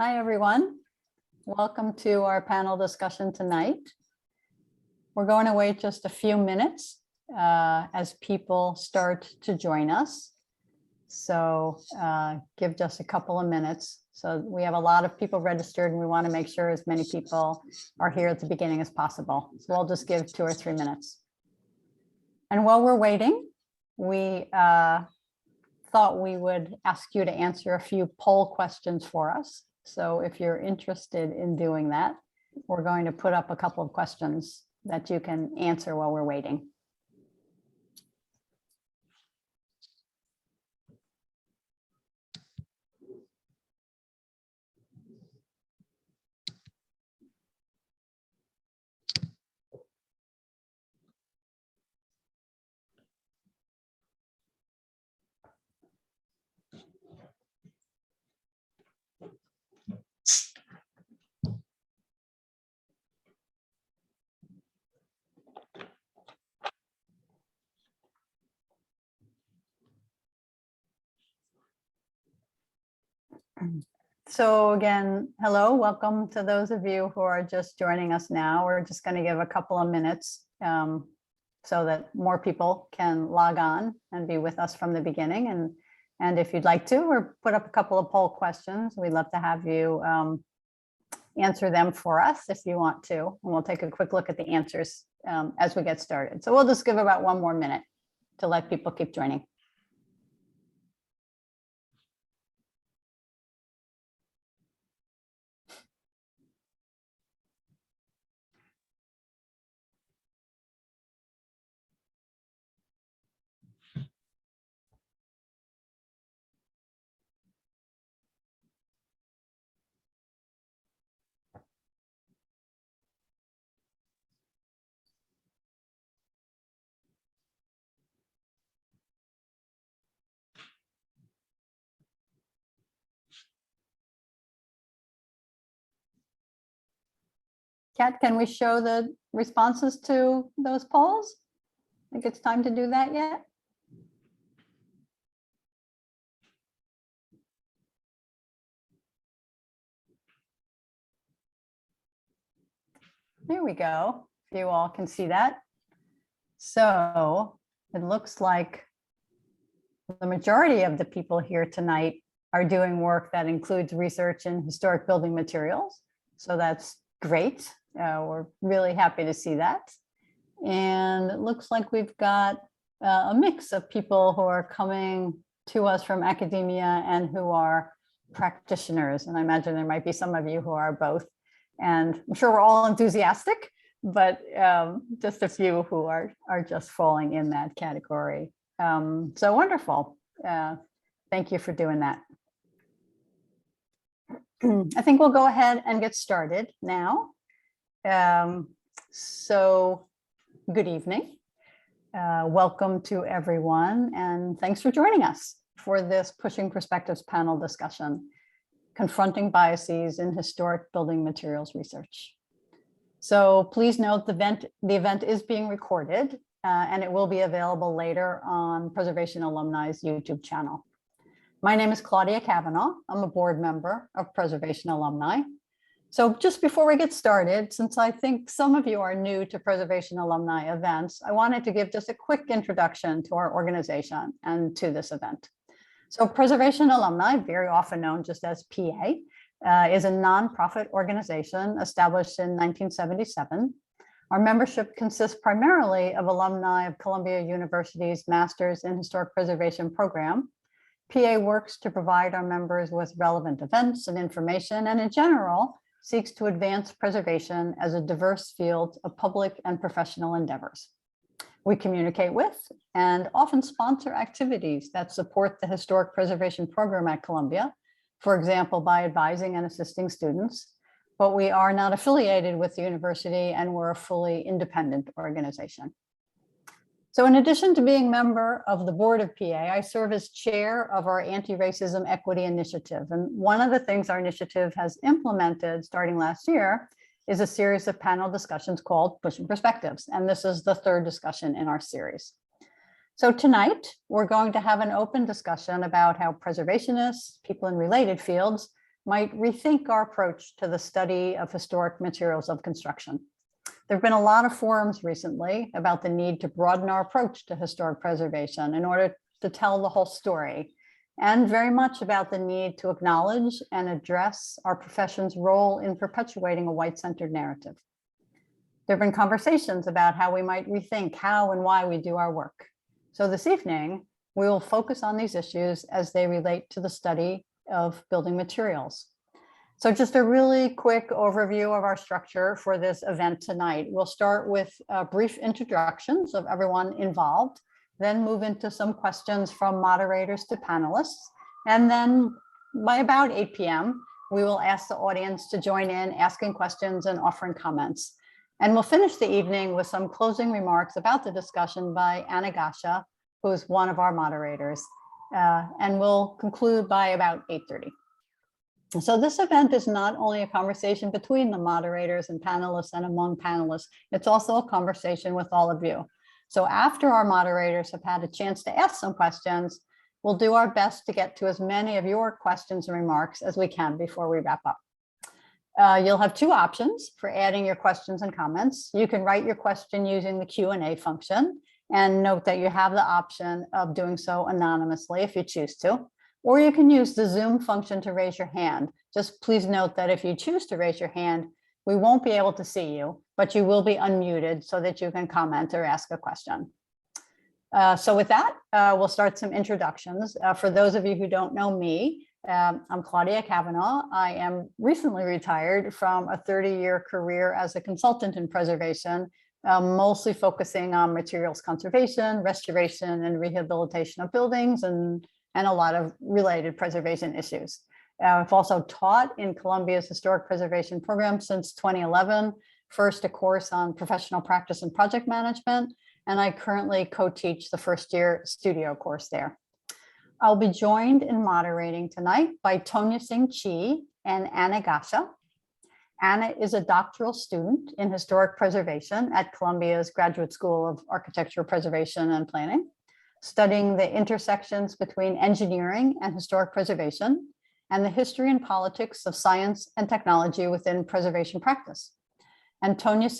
Hi, everyone. Welcome to our panel discussion tonight. We're going to wait just a few minutes as people start to join us. So give just a couple of minutes. So we have a lot of people registered and we want to make sure as many people are here at the beginning as possible. So we'll just give 2 or 3 minutes. And while we're waiting, we thought we would ask you to answer a few poll questions for us. So if you're interested in doing that, we're going to put up a couple of questions that you can answer while we're waiting. So again, hello, welcome to those of you who are just joining us now. We're just going to give a couple of minutes so that more people can log on and be with us from the beginning. And if you'd like to, or put up a couple of poll questions, we'd love to have you answer them for us if you want to. And we'll take a quick look at the answers as we get started. So we'll just give about 1 more minute to let people keep joining. Kat, can we show the responses to those polls? I think it's time to do that yet. There we go. You all can see that. So it looks like the majority of the people here tonight are doing work that includes research in historic building materials. So that's great. We're really happy to see that. And it looks like we've got a mix of people who are coming to us from academia and who are practitioners. And I imagine there might be some of you who are both. And I'm sure we're all enthusiastic, but just a few who are just falling in that category. So wonderful. Thank you for doing that. I think we'll go ahead and get started now. So good evening. Welcome to everyone, and thanks for joining us for this Pushing Perspectives panel discussion, Confronting Biases in Historic Building Materials Research. So please note the event is being recorded and it will be available later on Preservation Alumni's YouTube channel. My name is Claudia Cavanaugh. I'm a board member of Preservation Alumni. So just before we get started, since I think some of you are new to Preservation Alumni events, I wanted to give just a quick introduction to our organization and to this event. So Preservation Alumni, very often known just as PA, is a nonprofit organization established in 1977. Our membership consists primarily of alumni of Columbia University's Masters in Historic Preservation program. PA works to provide our members with relevant events and information, and in general, seeks to advance preservation as a diverse field of public and professional endeavors. We communicate with and often sponsor activities that support the historic preservation program at Columbia, for example, by advising and assisting students, but we are not affiliated with the university and we're a fully independent organization. So in addition to being member of the board of PA, I serve as chair of our Anti-Racism Equity Initiative. And one of the things our initiative has implemented starting last year is a series of panel discussions called Pushing Perspectives. And this is the 3rd discussion in our series. So tonight, we're going to have an open discussion about how preservationists, people in related fields, might rethink our approach to the study of historic materials of construction. There have been a lot of forums recently about the need to broaden our approach to historic preservation in order to tell the whole story, and very much about the need to acknowledge and address our profession's role in perpetuating a white-centered narrative. There have been conversations about how we might rethink how and why we do our work. So this evening, we will focus on these issues as they relate to the study of building materials. So just a really quick overview of our structure for this event tonight. We'll start with brief introductions of everyone involved, then move into some questions from moderators to panelists. And then by about 8 p.m., we will ask the audience to join in asking questions and offering comments. And we'll finish the evening with some closing remarks about the discussion by Gasha, who is one of our moderators. And we'll conclude by about 8:30. So this event is not only a conversation between the moderators and panelists and among panelists, it's also a conversation with all of you. So after our moderators have had a chance to ask some questions, we'll do our best to get to as many of your questions and remarks as we can before we wrap up. You'll have two options for adding your questions and comments. You can write your question using the Q&A function, and note that you have the option of doing so anonymously if you choose to. Or you can use the Zoom function to raise your hand. Just please note that if you choose to raise your hand, we won't be able to see you, but you will be unmuted so that you can comment or ask a question. So with that, we'll start some introductions. For those of you who don't know me, I'm Claudia Cavanaugh. I am recently retired from a 30-year career as a consultant in preservation, mostly focusing on materials conservation, restoration, and rehabilitation of buildings, and a lot of related preservation issues. I've also taught in Columbia's historic preservation program since 2011, first a course on professional practice and project management, and I currently co-teach the first-year studio course there. I'll be joined in moderating tonight by Tonia and Gasha. Anna is a doctoral student in historic preservation at Columbia's Graduate School of Architecture, Preservation, and Planning, studying the intersections between engineering and historic preservation and the history and politics of science and technology within preservation practice. And Tonia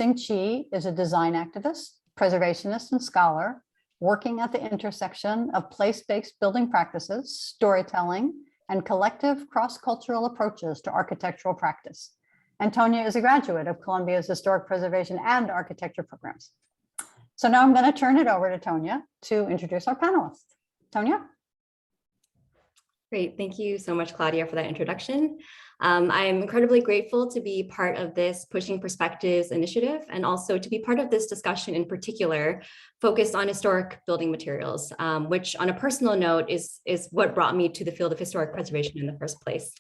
is a design activist, preservationist, and scholar working at the intersection of place-based building practices, storytelling, and collective cross-cultural approaches to architectural practice. And Tonia is a graduate of Columbia's Historic Preservation and Architecture programs. So now I'm going to turn it over to Tonia to introduce our panelists. Tonia? Great. Thank you so much, Claudia, for that introduction. I'm incredibly grateful to be part of this Pushing Perspectives initiative, and also to be part of this discussion in particular, focused on historic building materials, which on a personal note is what brought me to the field of historic preservation in the first place.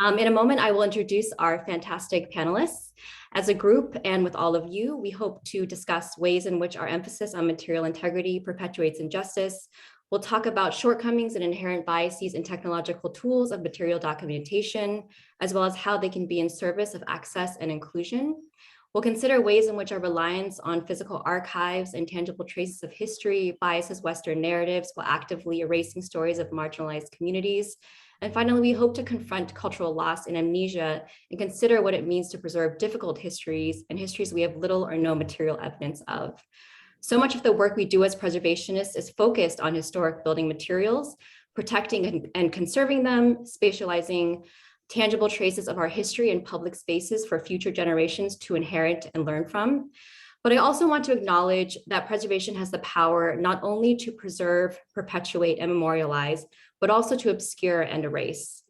In a moment, I will introduce our fantastic panelists. As a group and with all of you, we hope to discuss ways in which our emphasis on material integrity perpetuates injustice. We'll talk about shortcomings and inherent biases in technological tools of material documentation, as well as how they can be in service of access and inclusion. We'll consider ways in which our reliance on physical archives and tangible traces of history biases Western narratives while actively erasing stories of marginalized communities. And finally, we hope to confront cultural loss and amnesia and consider what it means to preserve difficult histories and histories we have little or no material evidence of. So much of the work we do as preservationists is focused on historic building materials, protecting and conserving them, spatializing tangible traces of our history in public spaces for future generations to inherit and learn from. But I also want to acknowledge that preservation has the power not only to preserve, perpetuate, and memorialize, but also to obscure and erase.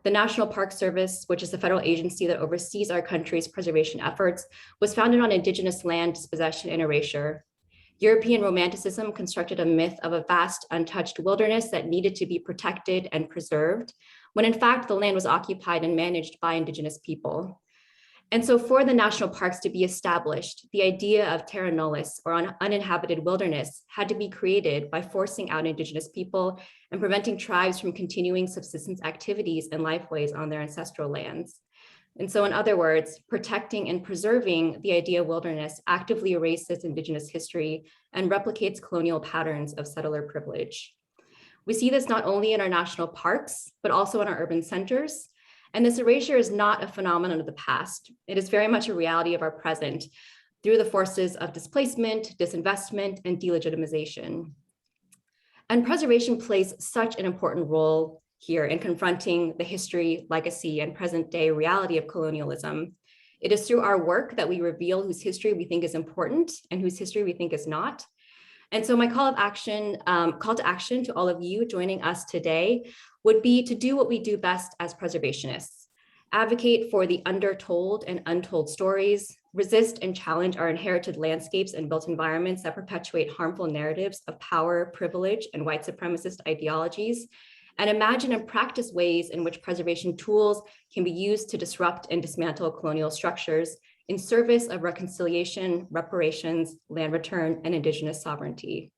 The National Park Service, which is the federal agency that oversees our country's preservation efforts, was founded on Indigenous land dispossession and erasure. European Romanticism constructed a myth of a vast, untouched wilderness that needed to be protected and preserved, when in fact the land was occupied and managed by Indigenous people. And so for the national parks to be established, the idea of terra nullius, or uninhabited wilderness, had to be created by forcing out Indigenous people and preventing tribes from continuing subsistence activities and lifeways on their ancestral lands. And so in other words, protecting and preserving the idea of wilderness actively erases Indigenous history and replicates colonial patterns of settler privilege. We see this not only in our national parks, but also in our urban centers. And this erasure is not a phenomenon of the past. It is very much a reality of our present through the forces of displacement, disinvestment, and delegitimization. And preservation plays such an important role here in confronting the history, legacy, and present day reality of colonialism. It is through our work that we reveal whose history we think is important and whose history we think is not. And so my call to action to all of you joining us today would be to do what we do best as preservationists: advocate for the undertold and untold stories, resist and challenge our inherited landscapes and built environments that perpetuate harmful narratives of power, privilege, and white supremacist ideologies, and imagine and practice ways in which preservation tools can be used to disrupt and dismantle colonial structures in service of reconciliation, reparations, land return, and Indigenous sovereignty.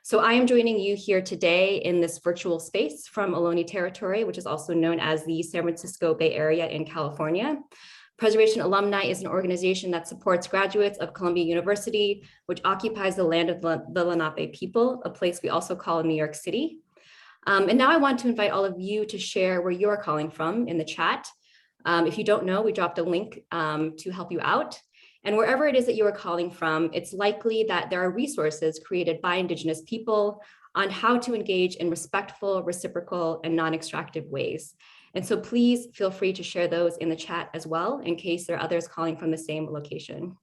So I am joining you here today in this virtual space from Ohlone territory, which is also known as the San Francisco Bay Area in California. Preservation Alumni is an organization that supports graduates of Columbia University, which occupies the land of the Lenape people, a place we also call New York City. And now I want to invite all of you to share where you're calling from in the chat. If you don't know, we dropped a link to help you out. And wherever it is that you are calling from, it's likely that there are resources created by Indigenous people on how to engage in respectful, reciprocal, and non-extractive ways. And so please feel free to share those in the chat as well, in case there are others calling from the same location.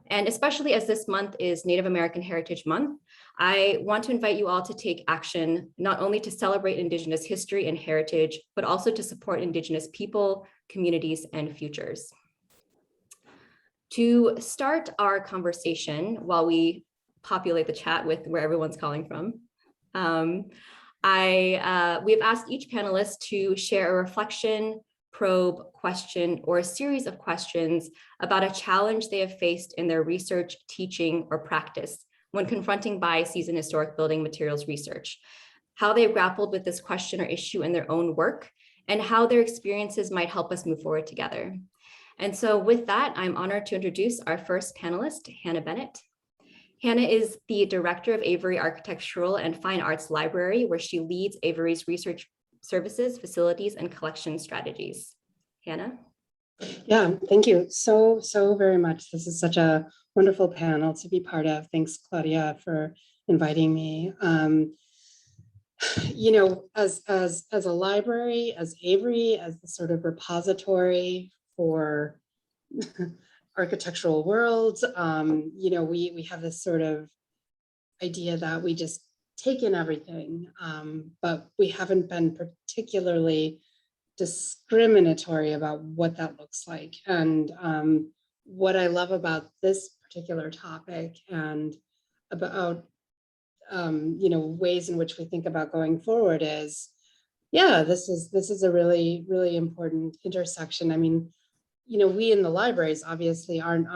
And especially as this month is Native American Heritage Month, I want to invite you all to take action, not only to celebrate Indigenous history and heritage, but also to support Indigenous people, communities, and futures. To start our conversation, while we populate the chat with where everyone's calling from, we have asked each panelist to share a reflection, probe, question, or a series of questions about a challenge they have faced in their research, teaching, or practice when confronting biases in historic building materials research, how they've grappled with this question or issue in their own work, and how their experiences might help us move forward together. And so with that, I'm honored to introduce our first panelist, Hannah Bennett. Hannah is the director of Avery Architectural and Fine Arts Library, where she leads Avery's research services, facilities, and collection strategies. Hannah? Yeah, thank you so very much. This is such a wonderful panel to be part of. Thanks, Claudia, for inviting me. You know, as a library, as Avery, as the sort of repository for architectural worlds, you know, we have this sort of idea that we just take in everything, but we haven't been particularly discriminatory about what that looks like. And what I love about this particular topic and about you know, ways in which we think about going forward is, yeah, this is a really important intersection. I mean, you know, we in the libraries obviously aren't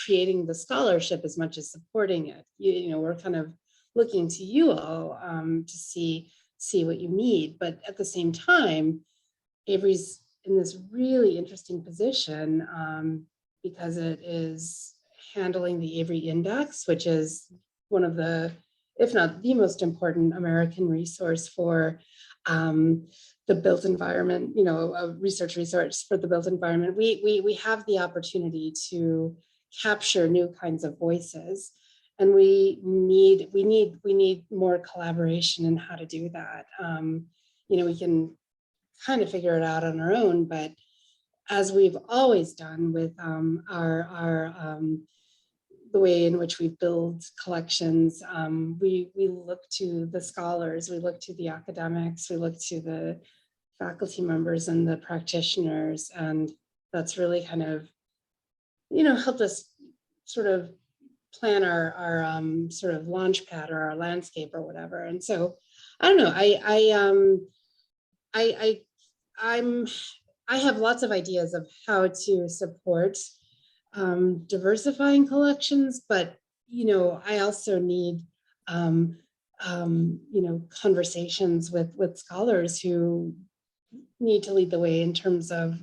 creating the scholarship as much as supporting it. You know, we're kind of looking to you all to see what you need, but at the same time, Avery's in this really interesting position because it is handling the Avery Index, which is one of the, if not the most important American resource for the built environment, you know, a research resource for the built environment. We have the opportunity to capture new kinds of voices, and we need more collaboration in how to do that. You know, we can kind of figure it out on our own, but as we've always done with the way in which we build collections, we look to the scholars, we look to the academics, we look to the faculty members and the practitioners, and that's really kind of, you know, helped us sort of plan our sort of launch pad or our landscape or whatever. And so I don't know, I have lots of ideas of how to support diversifying collections, but you know, I also need you know, conversations with scholars who need to lead the way in terms of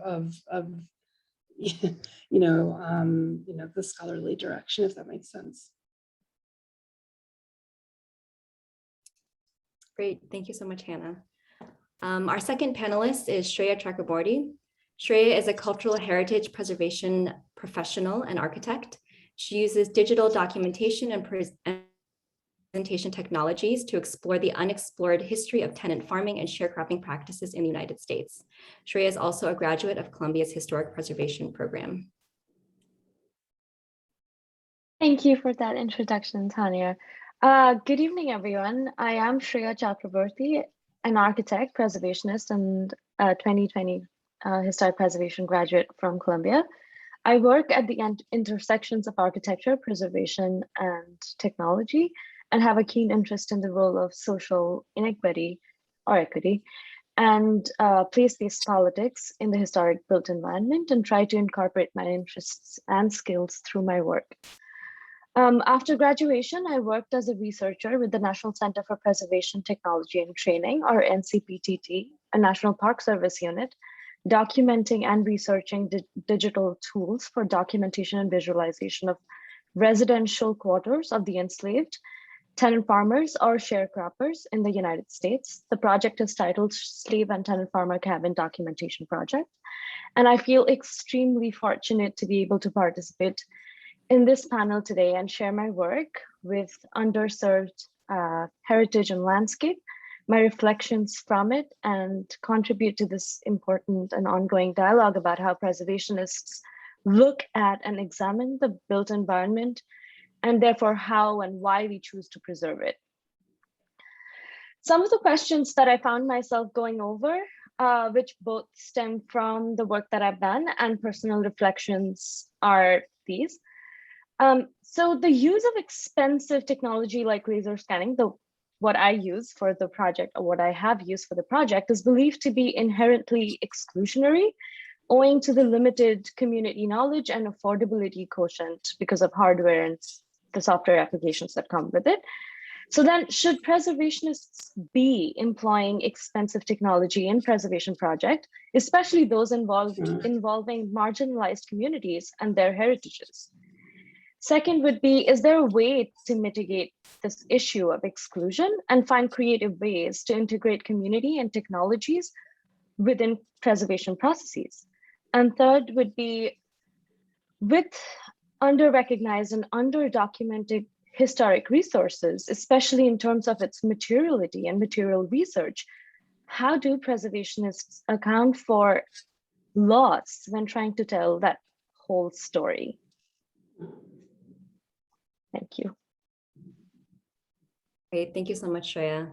you know, the scholarly direction, if that makes sense. Great, thank you so much, Hannah. Our second panelist is Sreya Chakabordi. Sreya is a cultural heritage preservation professional and architect. She uses digital documentation and presentation technologies to explore the unexplored history of tenant farming and sharecropping practices in the United States. Sreya is also a graduate of Columbia's Historic Preservation Program. Thank you for that introduction, Tonia. Good evening, everyone. I am Sreya Chakabordi, an architect, preservationist, and 2020 historic preservation graduate from Columbia. I work at the intersections of architecture, preservation, and technology, and have a keen interest in the role of social inequity or equity and place-based politics in the historic built environment, and try to incorporate my interests and skills through my work. After graduation, I worked as a researcher with the National Center for Preservation Technology and Training, or NCPTT, a National Park Service unit, documenting and researching digital tools for documentation and visualization of residential quarters of the enslaved, tenant farmers, or sharecroppers in the United States. The project is titled Slave and Tenant Farmer Cabin Documentation Project. And I feel extremely fortunate to be able to participate in this panel today and share my work with underserved heritage and landscape, my reflections from it, and contribute to this important and ongoing dialogue about how preservationists look at and examine the built environment, and therefore how and why we choose to preserve it. Some of the questions that I found myself going over, which both stem from the work that I've done and personal reflections, are these. So the use of expensive technology like laser scanning, what I use for the project, or what I have used for the project, is believed to be inherently exclusionary, owing to the limited community knowledge and affordability quotient because of hardware and the software applications that come with it. So then, should preservationists be employing expensive technology in preservation projects, especially those involving marginalized communities and their heritages? Second would be, is there a way to mitigate this issue of exclusion and find creative ways to integrate community and technologies within preservation processes? And third would be, with under-recognized and under-documented historic resources, especially in terms of its materiality and material research, how do preservationists account for loss when trying to tell that whole story? Thank you. Great, thank you so much, Sreya.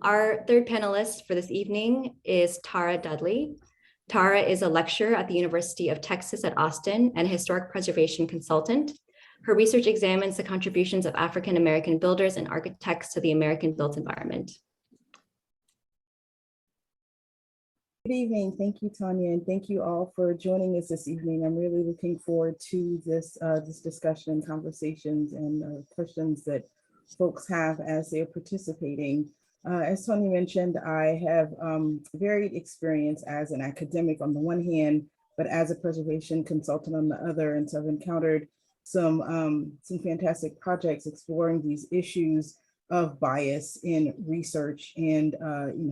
Our third panelist for this evening is Tara Dudley. Tara is a lecturer at the University of Texas at Austin and a historic preservation consultant. Her research examines the contributions of African-American builders and architects to the American built environment. Good evening. Thank you, Tonia, and thank you all for joining us this evening. I'm really looking forward to this discussion, conversations, and questions that folks have as they're participating. As Tonia mentioned, I have varied experience as an academic on the one hand, but as a preservation consultant on the other. And so I've encountered some fantastic projects exploring these issues of bias in research and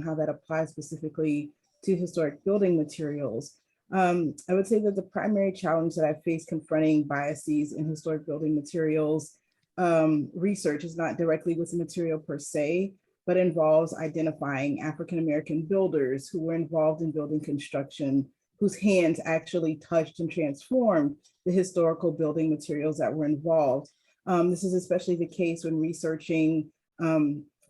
how that applies specifically to historic building materials. I would say that the primary challenge that I face confronting biases in historic building materials research is not directly with the material per se, but involves identifying African-American builders who were involved in building construction, whose hands actually touched and transformed the historical building materials that were involved. This is especially the case when researching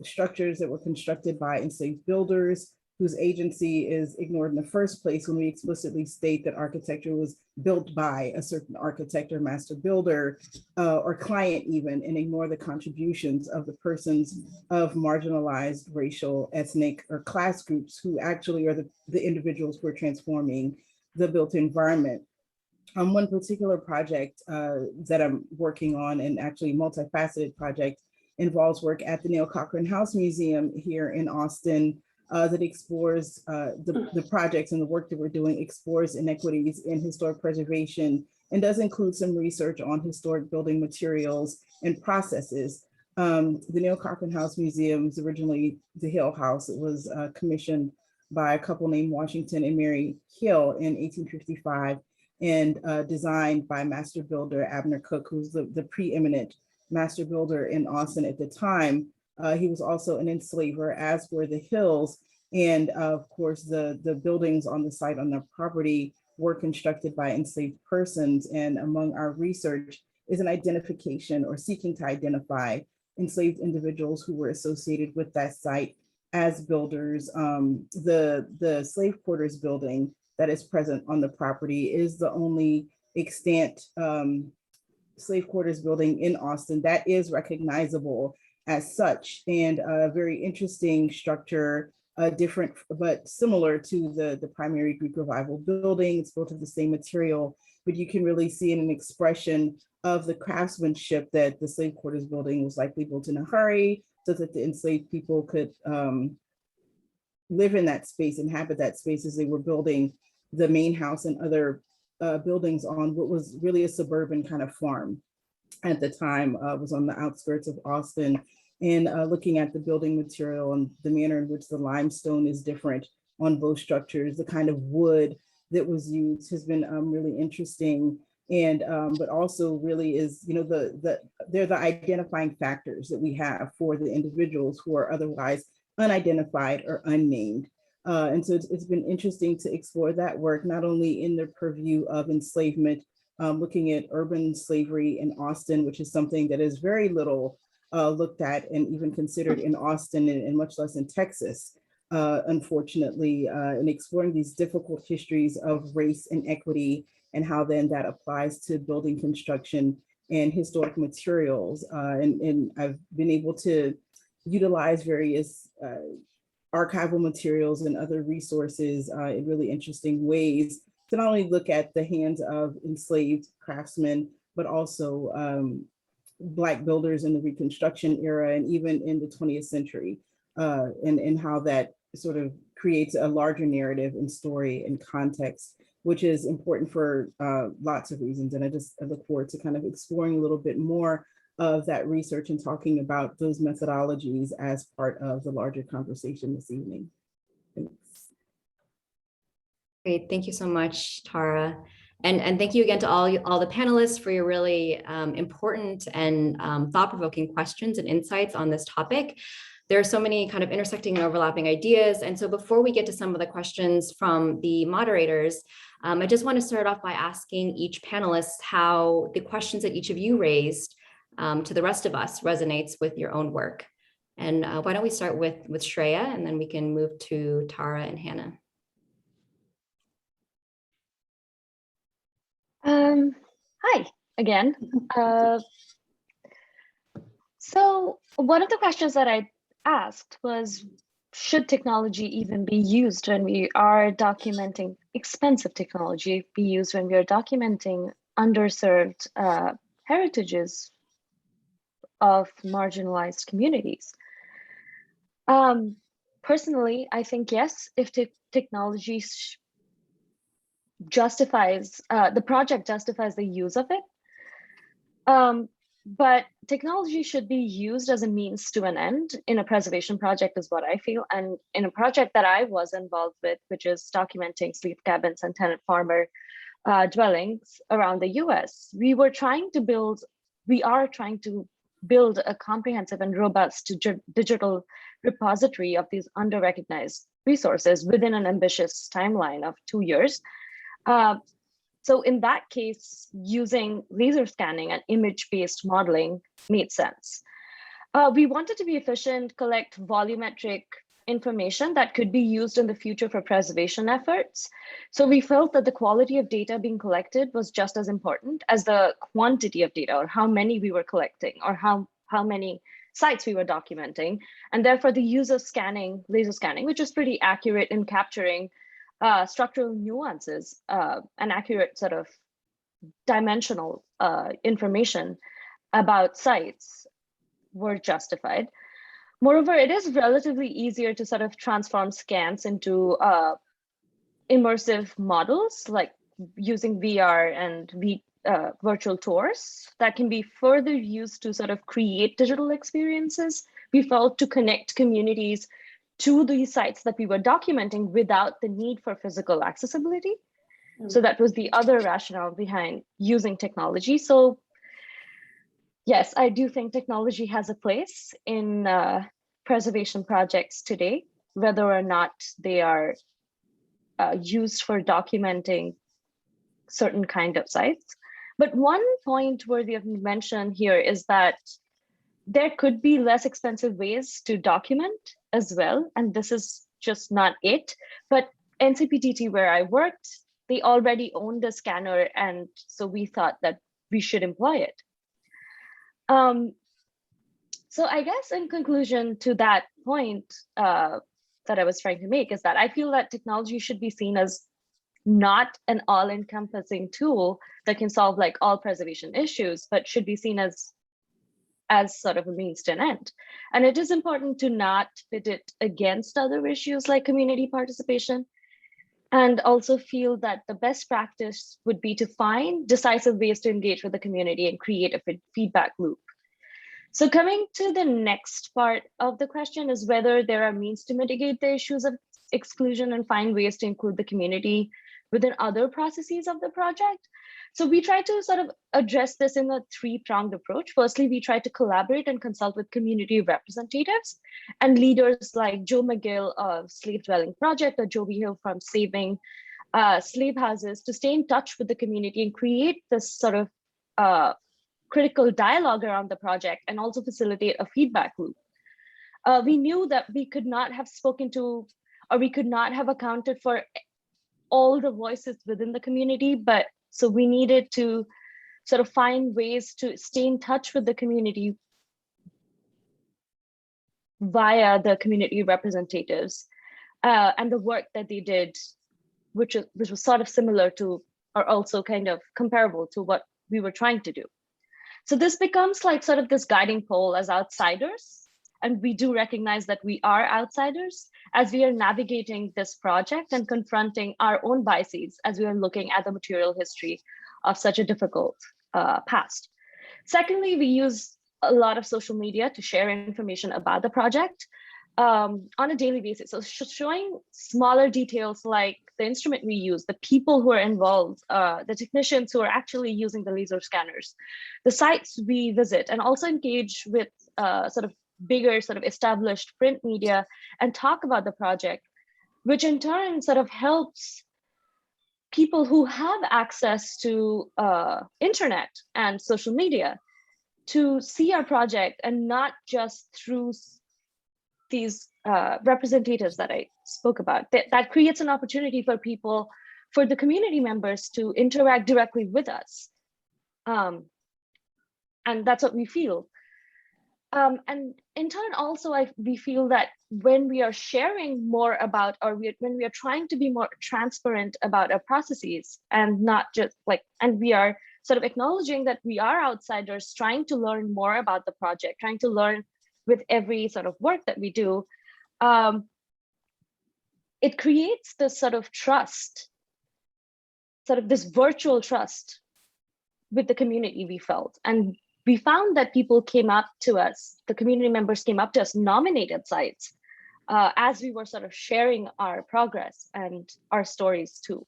structures that were constructed by enslaved builders, whose agency is ignored in the first place when we explicitly state that architecture was built by a certain architect or master builder or client even, and ignore the contributions of the persons of marginalized racial, ethnic, or class groups who actually are the individuals who are transforming the built environment. One particular project that I'm working on, and actually multifaceted project, involves work at the Neil Cochran House Museum here in Austin, that explores the projects and the work that we're doing explores inequities in historic preservation and does include some research on historic building materials and processes. The Neil Cochran House Museum is originally the Hill House. It was commissioned by a couple named Washington and Mary Hill in 1855, and designed by master builder Abner Cook, who's the preeminent master builder in Austin at the time. He was also an enslaver, as were the Hills. And of course, the buildings on the site, on the property, were constructed by enslaved persons. And among our research is an identification, or seeking to identify, enslaved individuals who were associated with that site as builders. The slave quarters building that is present on the property is the only extant slave quarters building in Austin that is recognizable as such, and a very interesting structure, different but similar to the primary Greek Revival building. It's built of the same material, but you can really see in an expression of the craftsmanship that the slave quarters building was likely built in a hurry so that the enslaved people could live in that space, inhabit that space as they were building the main house and other buildings on what was really a suburban kind of farm at the time. Was on the outskirts of Austin. And looking at the building material and the manner in which the limestone is different on both structures, the kind of wood that was used has been really interesting. And but also really is, you know, they're the identifying factors that we have for the individuals who are otherwise unidentified or unnamed. And so it's been interesting to explore that work, not only in the purview of enslavement, looking at urban slavery in Austin, which is something that is very little looked at and even considered in Austin, and much less in Texas, unfortunately, and exploring these difficult histories of race and equity, and how then that applies to building construction and historic materials. And I've been able to utilize various archival materials and other resources in really interesting ways to not only look at the hands of enslaved craftsmen, but also Black builders in the Reconstruction era and even in the 20th century, and how that sort of creates a larger narrative and story and context, which is important for lots of reasons. And I look forward to kind of exploring a little bit more of that research and talking about those methodologies as part of the larger conversation this evening. Thanks. Great, thank you so much, Tara. And thank you again to all the panelists for your really important and thought-provoking questions and insights on this topic. There are so many kind of intersecting and overlapping ideas. And so before we get to some of the questions from the moderators, I just want to start off by asking each panelist how the questions that each of you raised to the rest of us resonates with your own work. And why don't we start with Sreya, and then we can move to Tara and Hannah. Hi again. So one of the questions that I asked was, should technology even be used when we are documenting expensive technology, be used when we are documenting underserved heritages of marginalized communities? Personally, I think yes, if technology justifies, the project justifies the use of it. But technology should be used as a means to an end in a preservation project is what I feel. And in a project that I was involved with, which is documenting sleep cabins and tenant farmer dwellings around the US, we are trying to build a comprehensive and robust digital repository of these under-recognized resources within an ambitious timeline of 2 years. So in that case, using laser scanning and image-based modeling made sense. We wanted to be efficient, collect volumetric information that could be used in the future for preservation efforts. So we felt that the quality of data being collected was just as important as the quantity of data, or how many we were collecting, or how many sites we were documenting. And therefore the use of scanning, laser scanning, which is pretty accurate in capturing structural nuances, and accurate sort of dimensional information about sites, were justified. Moreover, it is relatively easier to sort of transform scans into immersive models, like using VR and virtual tours that can be further used to sort of create digital experiences. We felt to connect communities to these sites that we were documenting without the need for physical accessibility. So that was the other rationale behind using technology. So yes, I do think technology has a place in preservation projects today, whether or not they are used for documenting certain kind of sites. But one point worthy of mention here is that there could be less expensive ways to document as well. And this is just not it. But NCPTT, where I worked, they already owned a scanner. And so we thought that we should employ it. So I guess in conclusion to that point that I was trying to make is that I feel that technology should be seen as not an all-encompassing tool that can solve like all preservation issues, but should be seen as sort of a means to an end. And it is important to not pit it against other issues like community participation, and also feel that the best practice would be to find decisive ways to engage with the community and create a feedback loop. So coming to the next part of the question is whether there are means to mitigate the issues of exclusion and find ways to include the community within other processes of the project. So we try to sort of address this in a three-pronged approach. Firstly, we try to collaborate and consult with community representatives and leaders like Joe McGill of Slave Dwelling Project or Joby Hill from Saving Slave Houses to stay in touch with the community and create this sort of critical dialogue around the project and also facilitate a feedback loop. We knew that we could not have spoken to, or we could not have accounted for all the voices within the community, but so we needed to sort of find ways to stay in touch with the community via the community representatives and the work that they did, which was sort of similar to, or also kind of comparable to what we were trying to do. So this becomes like sort of this guiding pole as outsiders. And we do recognize that we are outsiders as we are navigating this project and confronting our own biases as we are looking at the material history of such a difficult past. Secondly, we use a lot of social media to share information about the project on a daily basis. So showing smaller details like the instrument we use, the people who are involved, the technicians who are actually using the laser scanners, the sites we visit, and also engage with sort of bigger sort of established print media and talk about the project, which in turn sort of helps people who have access to internet and social media to see our project, and not just through these representatives that I spoke about. That creates an opportunity for people, for the community members to interact directly with us. And that's what we feel. And in turn, also, we feel that when we are sharing more about, or when we are trying to be more transparent about our processes, and not just like, and we are sort of acknowledging that we are outsiders trying to learn more about the project, trying to learn with every sort of work that we do, it creates this sort of trust, sort of this virtual trust with the community we felt. And we found that people came up to us, the community members came up to us, nominated sites as we were sort of sharing our progress and our stories too.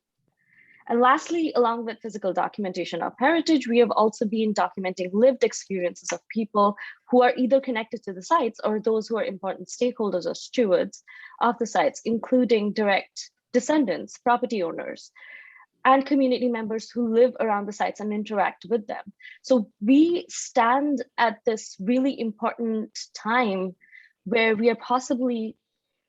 And lastly, along with physical documentation of heritage, we have also been documenting lived experiences of people who are either connected to the sites or those who are important stakeholders or stewards of the sites, including direct descendants, property owners, and community members who live around the sites and interact with them. So we stand at this really important time where we are possibly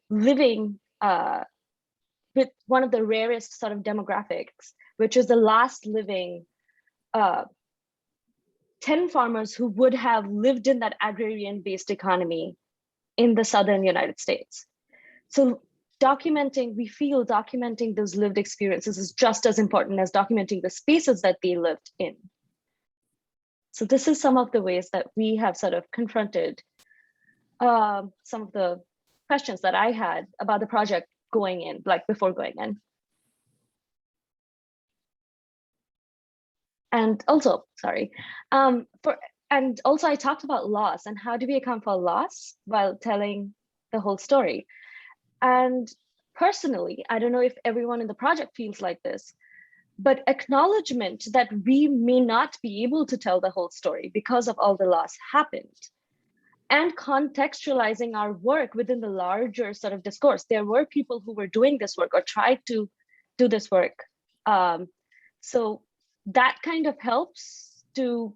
living with one of the rarest sort of demographics, which is the last living 10 farmers who would have lived in that agrarian-based economy in the Southern United States. So we feel documenting those lived experiences is just as important as documenting the spaces that they lived in. So this is some of the ways that we have sort of confronted some of the questions that I had about the project going in, like before going in. And also, sorry, and also I talked about loss and how do we account for loss while telling the whole story. And personally, I don't know if everyone in the project feels like this, but acknowledgement that we may not be able to tell the whole story because of all the loss happened, and contextualizing our work within the larger sort of discourse. There were people who were doing this work or tried to do this work. So that kind of helps to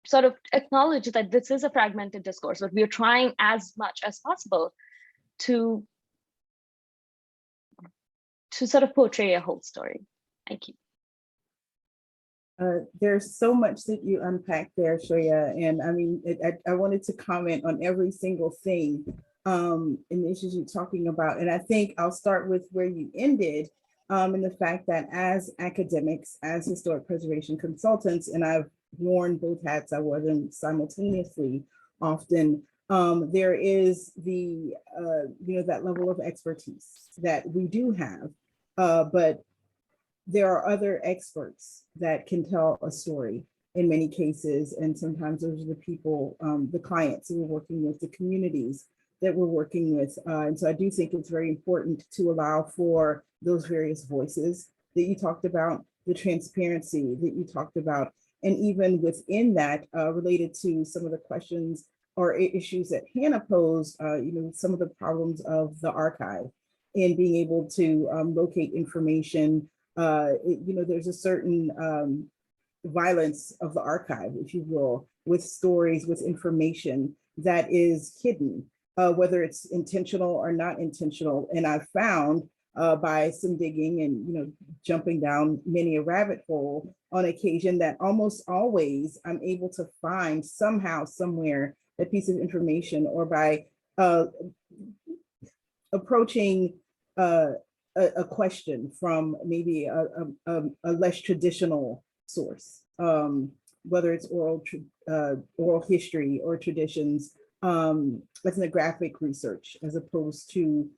sort of acknowledge that this is a fragmented discourse, but we're trying as much as possible to sort of portray a whole story. Thank you. There's so much that you unpack there, Sreya, and I mean, I wanted to comment on every single thing in the issues you're talking about, and I think I'll start with where you ended, in the fact that as academics, as historic preservation consultants, and I've worn both hats, I wore them simultaneously often, there is the, that level of expertise that we do have, but there are other experts that can tell a story in many cases. And sometimes those are the people, the clients who we're working with, the communities that we're working with. And so I do think it's very important to allow for those various voices that you talked about, the transparency that you talked about, and even within that, related to some of the questions or issues that Hannah posed, some of the problems of the archive and being able to locate information. There's a certain violence of the archive, if you will, with stories, with information that is hidden, whether it's intentional or not intentional. And I've found by some digging and jumping down many a rabbit hole on occasion that almost always I'm able to find somehow, somewhere, a piece of information, or by approaching a question from maybe a less traditional source, whether it's oral history or traditions, ethnographic research, as opposed to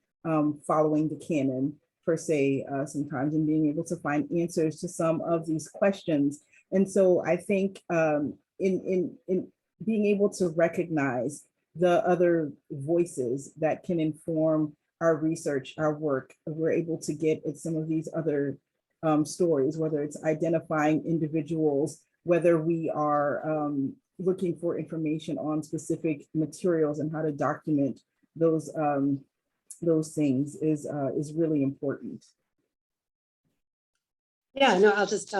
following the canon per se, sometimes, and being able to find answers to some of these questions. And so I think in being able to recognize the other voices that can inform our research, our work, we're able to get at some of these other stories, whether it's identifying individuals, whether we are looking for information on specific materials and how to document those things is really important. Yeah, no, I'll just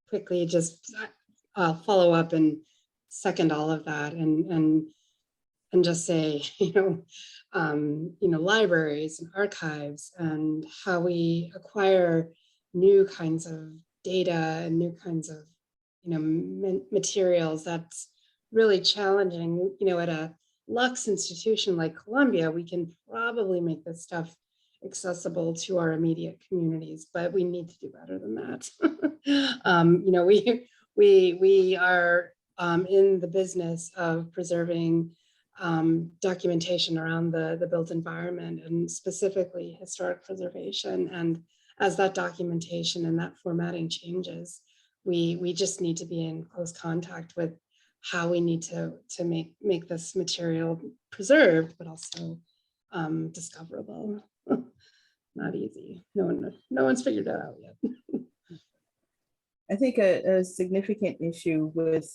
quickly just follow up and second all of that, and just say, libraries and archives and how we acquire new kinds of data and new kinds of, materials. That's really challenging. At a Lux institution like Columbia, we can probably make this stuff accessible to our immediate communities, but we need to do better than that. We are in the business of preserving documentation around the built environment, and specifically historic preservation. And as that documentation and that formatting changes, we just need to be in close contact with how we need to make this material preserved, but also discoverable. Not easy. No one's figured that out yet. I think a significant issue with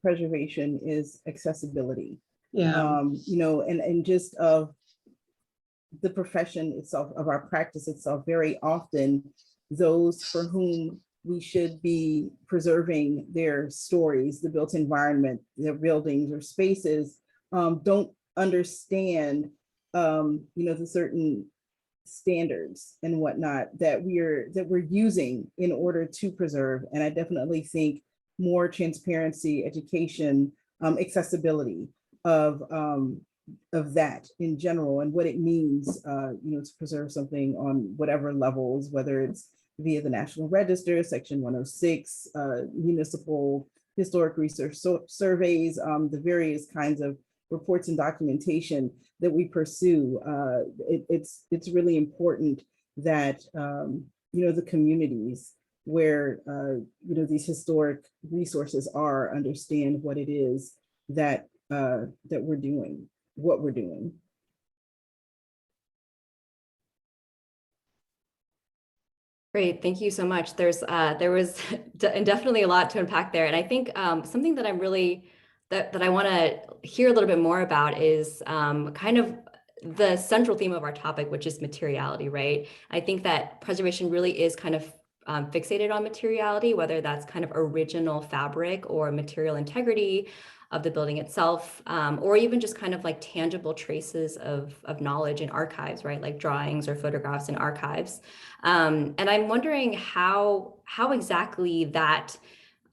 preservation is accessibility. Yeah. And just of the profession itself, of our practice itself, very often those for whom we should be preserving their stories, the built environment, their buildings or spaces, don't understand, the certain standards and whatnot that we're using in order to preserve. And I definitely think more transparency, education, accessibility of that in general, and what it means, to preserve something on whatever levels, whether it's via the National Register, Section 106, municipal historic research surveys, the various kinds of reports and documentation that we pursue. It's really important that the communities where these historic resources are understand what it is that we're doing, what we're doing. Great, thank you so much. There was definitely a lot to unpack there, and I think something that I'm really that I want to hear a little bit more about is kind of the central theme of our topic, which is materiality, right? I think that preservation really is kind of fixated on materiality, whether that's kind of original fabric or material integrity of the building itself, or even just kind of like tangible traces of knowledge in archives, right? Like drawings or photographs in archives. And I'm wondering how exactly that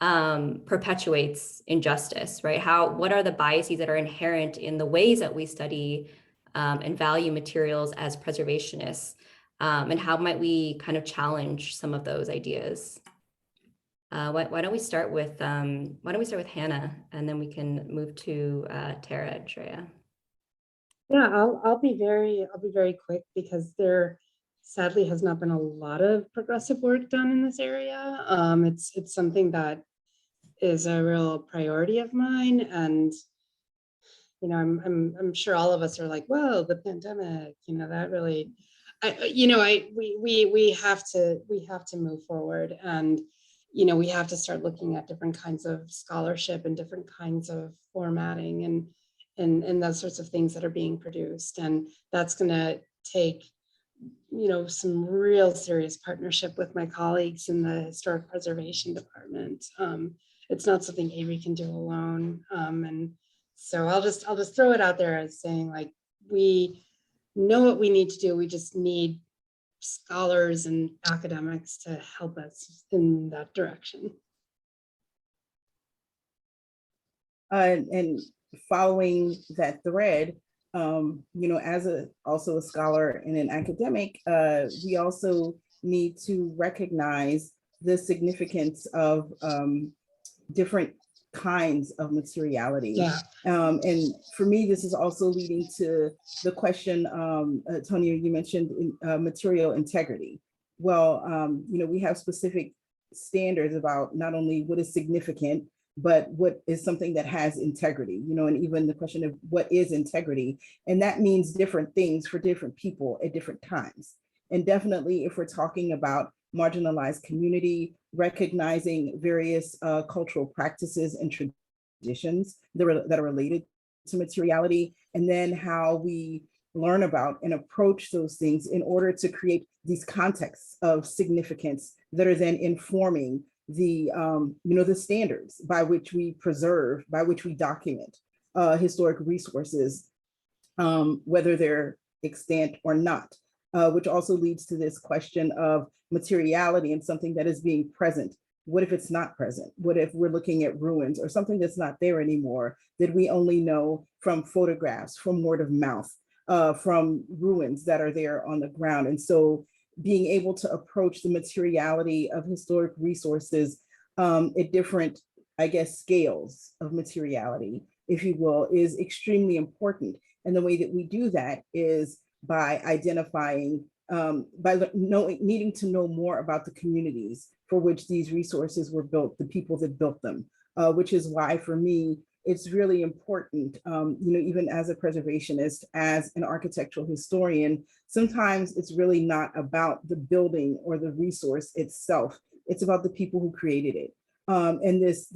perpetuates injustice, right? What are the biases that are inherent in the ways that we study and value materials as preservationists? And how might we kind of challenge some of those ideas? Why don't we start with Hannah, and then we can move to Tara and Sreya. Yeah, I'll be very quick because there sadly has not been a lot of progressive work done in this area. It's something that is a real priority of mine, and I'm sure all of us are like, well, the pandemic, that really, we have to move forward, and we have to start looking at different kinds of scholarship and different kinds of formatting and those sorts of things that are being produced, and that's going to take some real serious partnership with my colleagues in the historic preservation department. It's not something Avery can do alone, and so I'll just throw it out there as saying, like, we know what we need to do. We just need scholars and academics to help us in that direction. And following that thread, as also a scholar and an academic, we also need to recognize the significance of different kinds of materiality. Yeah. And for me, this is also leading to the question, Tonia, you mentioned material integrity. Well, we have specific standards about not only what is significant, but what is something that has integrity, and even the question of what is integrity. And that means different things for different people at different times. And definitely if we're talking about marginalized community, recognizing various cultural practices and traditions that are related to materiality, and then how we learn about and approach those things in order to create these contexts of significance that are then informing the the standards by which we preserve, by which we document historic resources, whether they're extant or not, which also leads to this question of materiality and something that is being present. What if it's not present? What if we're looking at ruins or something that's not there anymore that we only know from photographs, from word of mouth, from ruins that are there on the ground? And so being able to approach the materiality of historic resources at different, scales of materiality, if you will, is extremely important. And the way that we do that is by identifying, needing to know more about the communities for which these resources were built, the people that built them, which is why for me, it's really important, even as a preservationist, as an architectural historian, sometimes it's really not about the building or the resource itself. It's about the people who created it. And this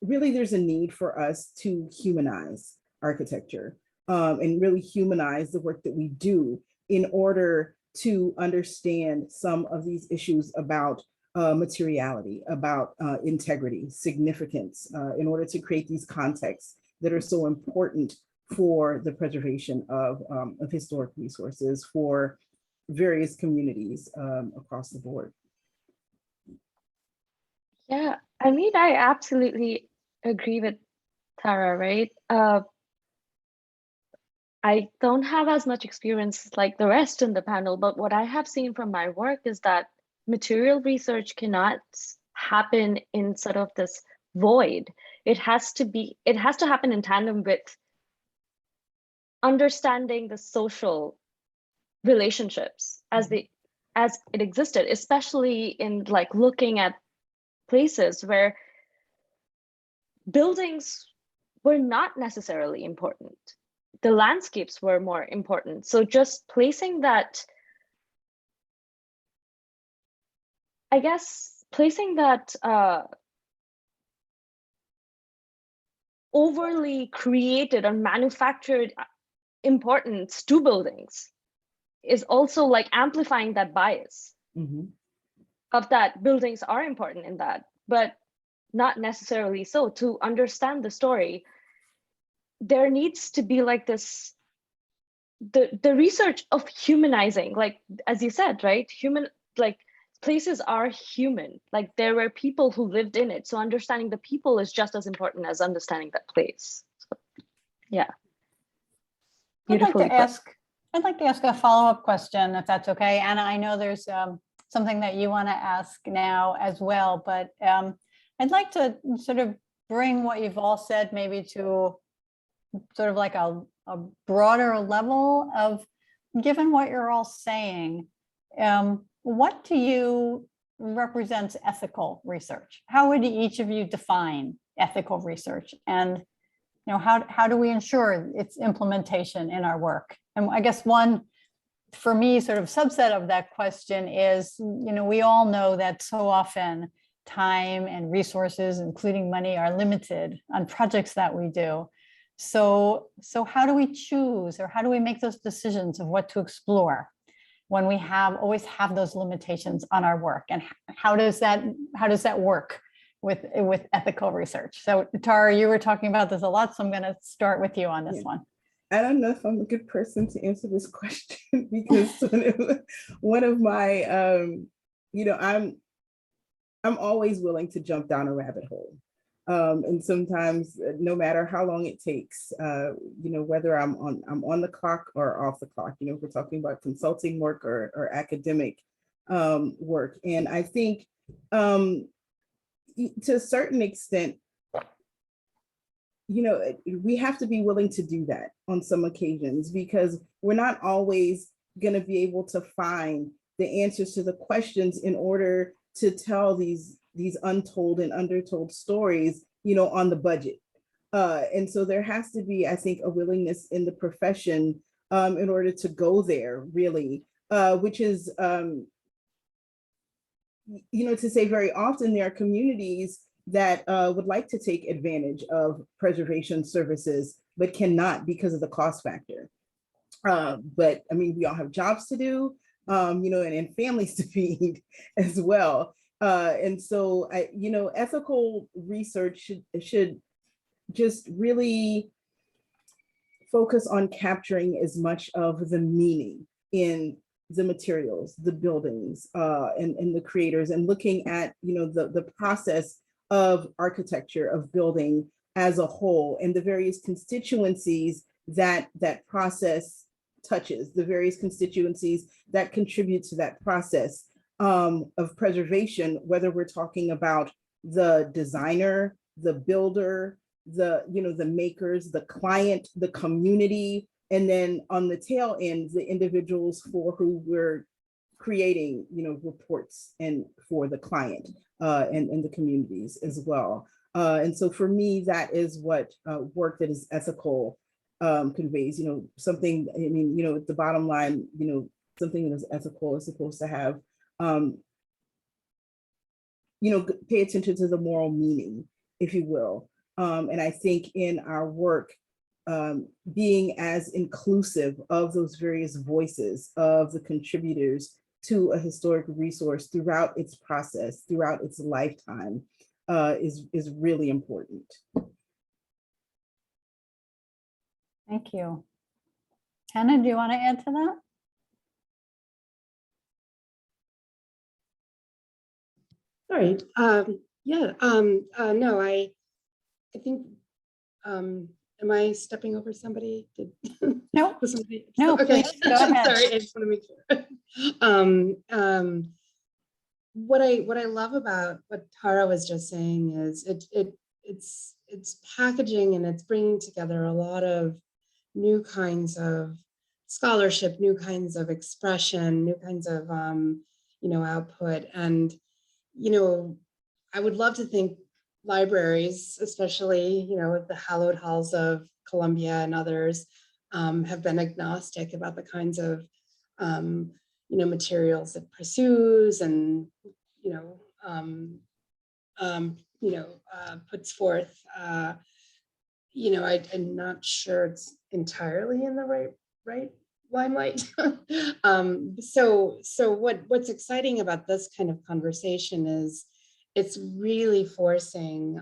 really, there's a need for us to humanize architecture and really humanize the work that we do in order to understand some of these issues about materiality, about integrity, significance, in order to create these contexts that are so important for the preservation of historic resources for various communities across the board. Yeah, I absolutely agree with Tara, right? I don't have as much experience like the rest in the panel, but what I have seen from my work is that material research cannot happen in sort of this void. It has to happen in tandem with understanding the social relationships as it existed, especially in like looking at places where buildings were not necessarily important. The landscapes were more important. So just placing that I guess placing that overly created or manufactured importance to buildings is also like amplifying that bias of that buildings are important in that, but not necessarily so. To understand the story, there needs to be like this, the research of humanizing, like as you said, right? Human, like places are human, like there were people who lived in it. So understanding the people is just as important as understanding that place. So, yeah. I'd like Beautifully to ask a follow-up question, if that's okay. Anna, I know there's something that you want to ask now as well, but I'd like to sort of bring what you've all said maybe to sort of like a broader level of, given what you're all saying, what to you represents ethical research? How would each of you define ethical research? And how do we ensure its implementation in our work? And I guess one, for me, sort of subset of that question is, we all know that so often time and resources, including money, are limited on projects that we do. So how do we choose, or how do we make those decisions of what to explore when we always have those limitations on our work? And how does that work with ethical research? So Tara, you were talking about this a lot, so I'm going to start with you on this one. I don't know if I'm a good person to answer this question because one of my, I'm always willing to jump down a rabbit hole. And sometimes, no matter how long it takes, whether I'm on the clock or off the clock, if we're talking about consulting work or academic work. And I think to a certain extent, we have to be willing to do that on some occasions, because we're not always going to be able to find the answers to the questions in order to tell these untold and undertold stories, on the budget. And so there has to be, I think, a willingness in the profession in order to go there, really, which is, to say very often there are communities that would like to take advantage of preservation services, but cannot because of the cost factor. But I mean, we all have jobs to do, and families to feed as well. And so, ethical research should just really focus on capturing as much of the meaning in the materials, the buildings, and the creators, and looking at, the process of architecture, of building as a whole, and the various constituencies that process touches, the various constituencies that contribute to that process of preservation, whether we're talking about the designer, the builder, the makers, the client, the community, and then on the tail end, the individuals for who we're creating, reports and for the client and the communities as well. And so for me, that is what work that is ethical conveys, something, the bottom line, something that is ethical is supposed to have, pay attention to the moral meaning, if you will. And I think in our work, being as inclusive of those various voices of the contributors to a historic resource throughout its process, throughout its lifetime, is really important. Thank you. Hannah, do you want to add to that? Sorry. No, I think, am I stepping over somebody? No. Somebody? No, Okay. please, go ahead. Sorry, I just want to make sure. What I love about what Tara was just saying is it's packaging, and it's bringing together a lot of new kinds of scholarship, new kinds of expression, new kinds of output. And I would love to think libraries, especially the hallowed halls of Columbia and others, have been agnostic about the kinds of materials it pursues, and puts forth, I'm not sure it's entirely in the right limelight. So what's exciting about this kind of conversation is it's really forcing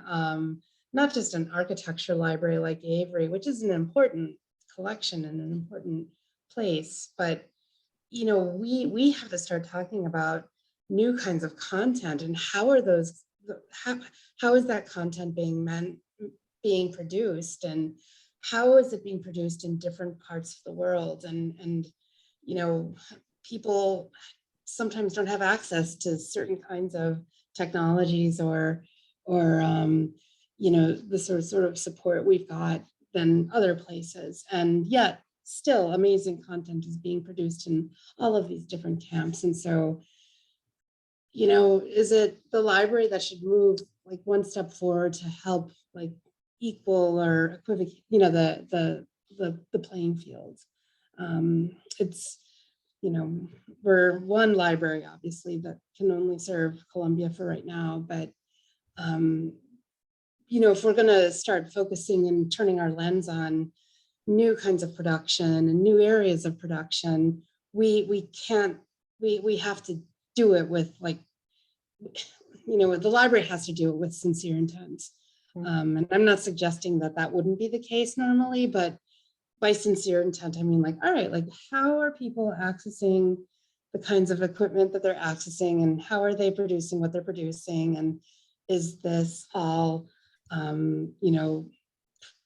not just an architecture library like Avery, which is an important collection and an important place, but we have to start talking about new kinds of content and how is that content being produced, and how is it being produced in different parts of the world, and people sometimes don't have access to certain kinds of technologies or the sort of support we've got than other places, and yet still amazing content is being produced in all of these different camps. And so is it the library that should move like one step forward to help like equal or equivocate the playing field? It's we're one library obviously that can only serve Columbia for right now, but if we're going to start focusing and turning our lens on new kinds of production and new areas of production, we have to do it with the library has to do it with sincere intent. And I'm not suggesting that wouldn't be the case normally, but by sincere intent, I mean all right, how are people accessing the kinds of equipment that they're accessing, and how are they producing what they're producing, and is this all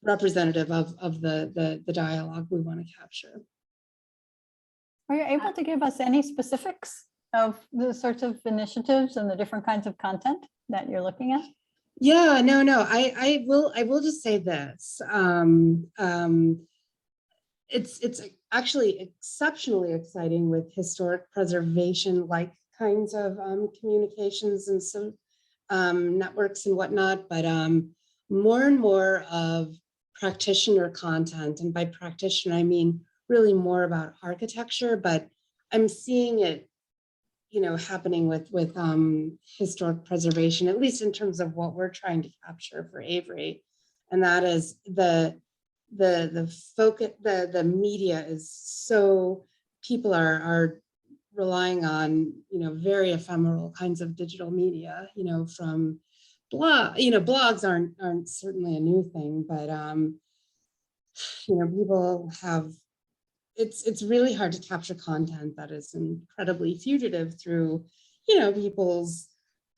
representative of the dialogue we want to capture? Are you able to give us any specifics of the sorts of initiatives and the different kinds of content that you're looking at? Yeah, no, I will just say this. It's actually exceptionally exciting with historic preservation like kinds of communications and some networks and whatnot, but more and more of practitioner content, and by practitioner I mean really more about architecture, but I'm seeing it happening with historic preservation, at least in terms of what we're trying to capture for Avery, and that is the focus. The media is so, people are relying on very ephemeral kinds of digital media, from blogs aren't certainly a new thing, but people have, it's really hard to capture content that is incredibly fugitive through people's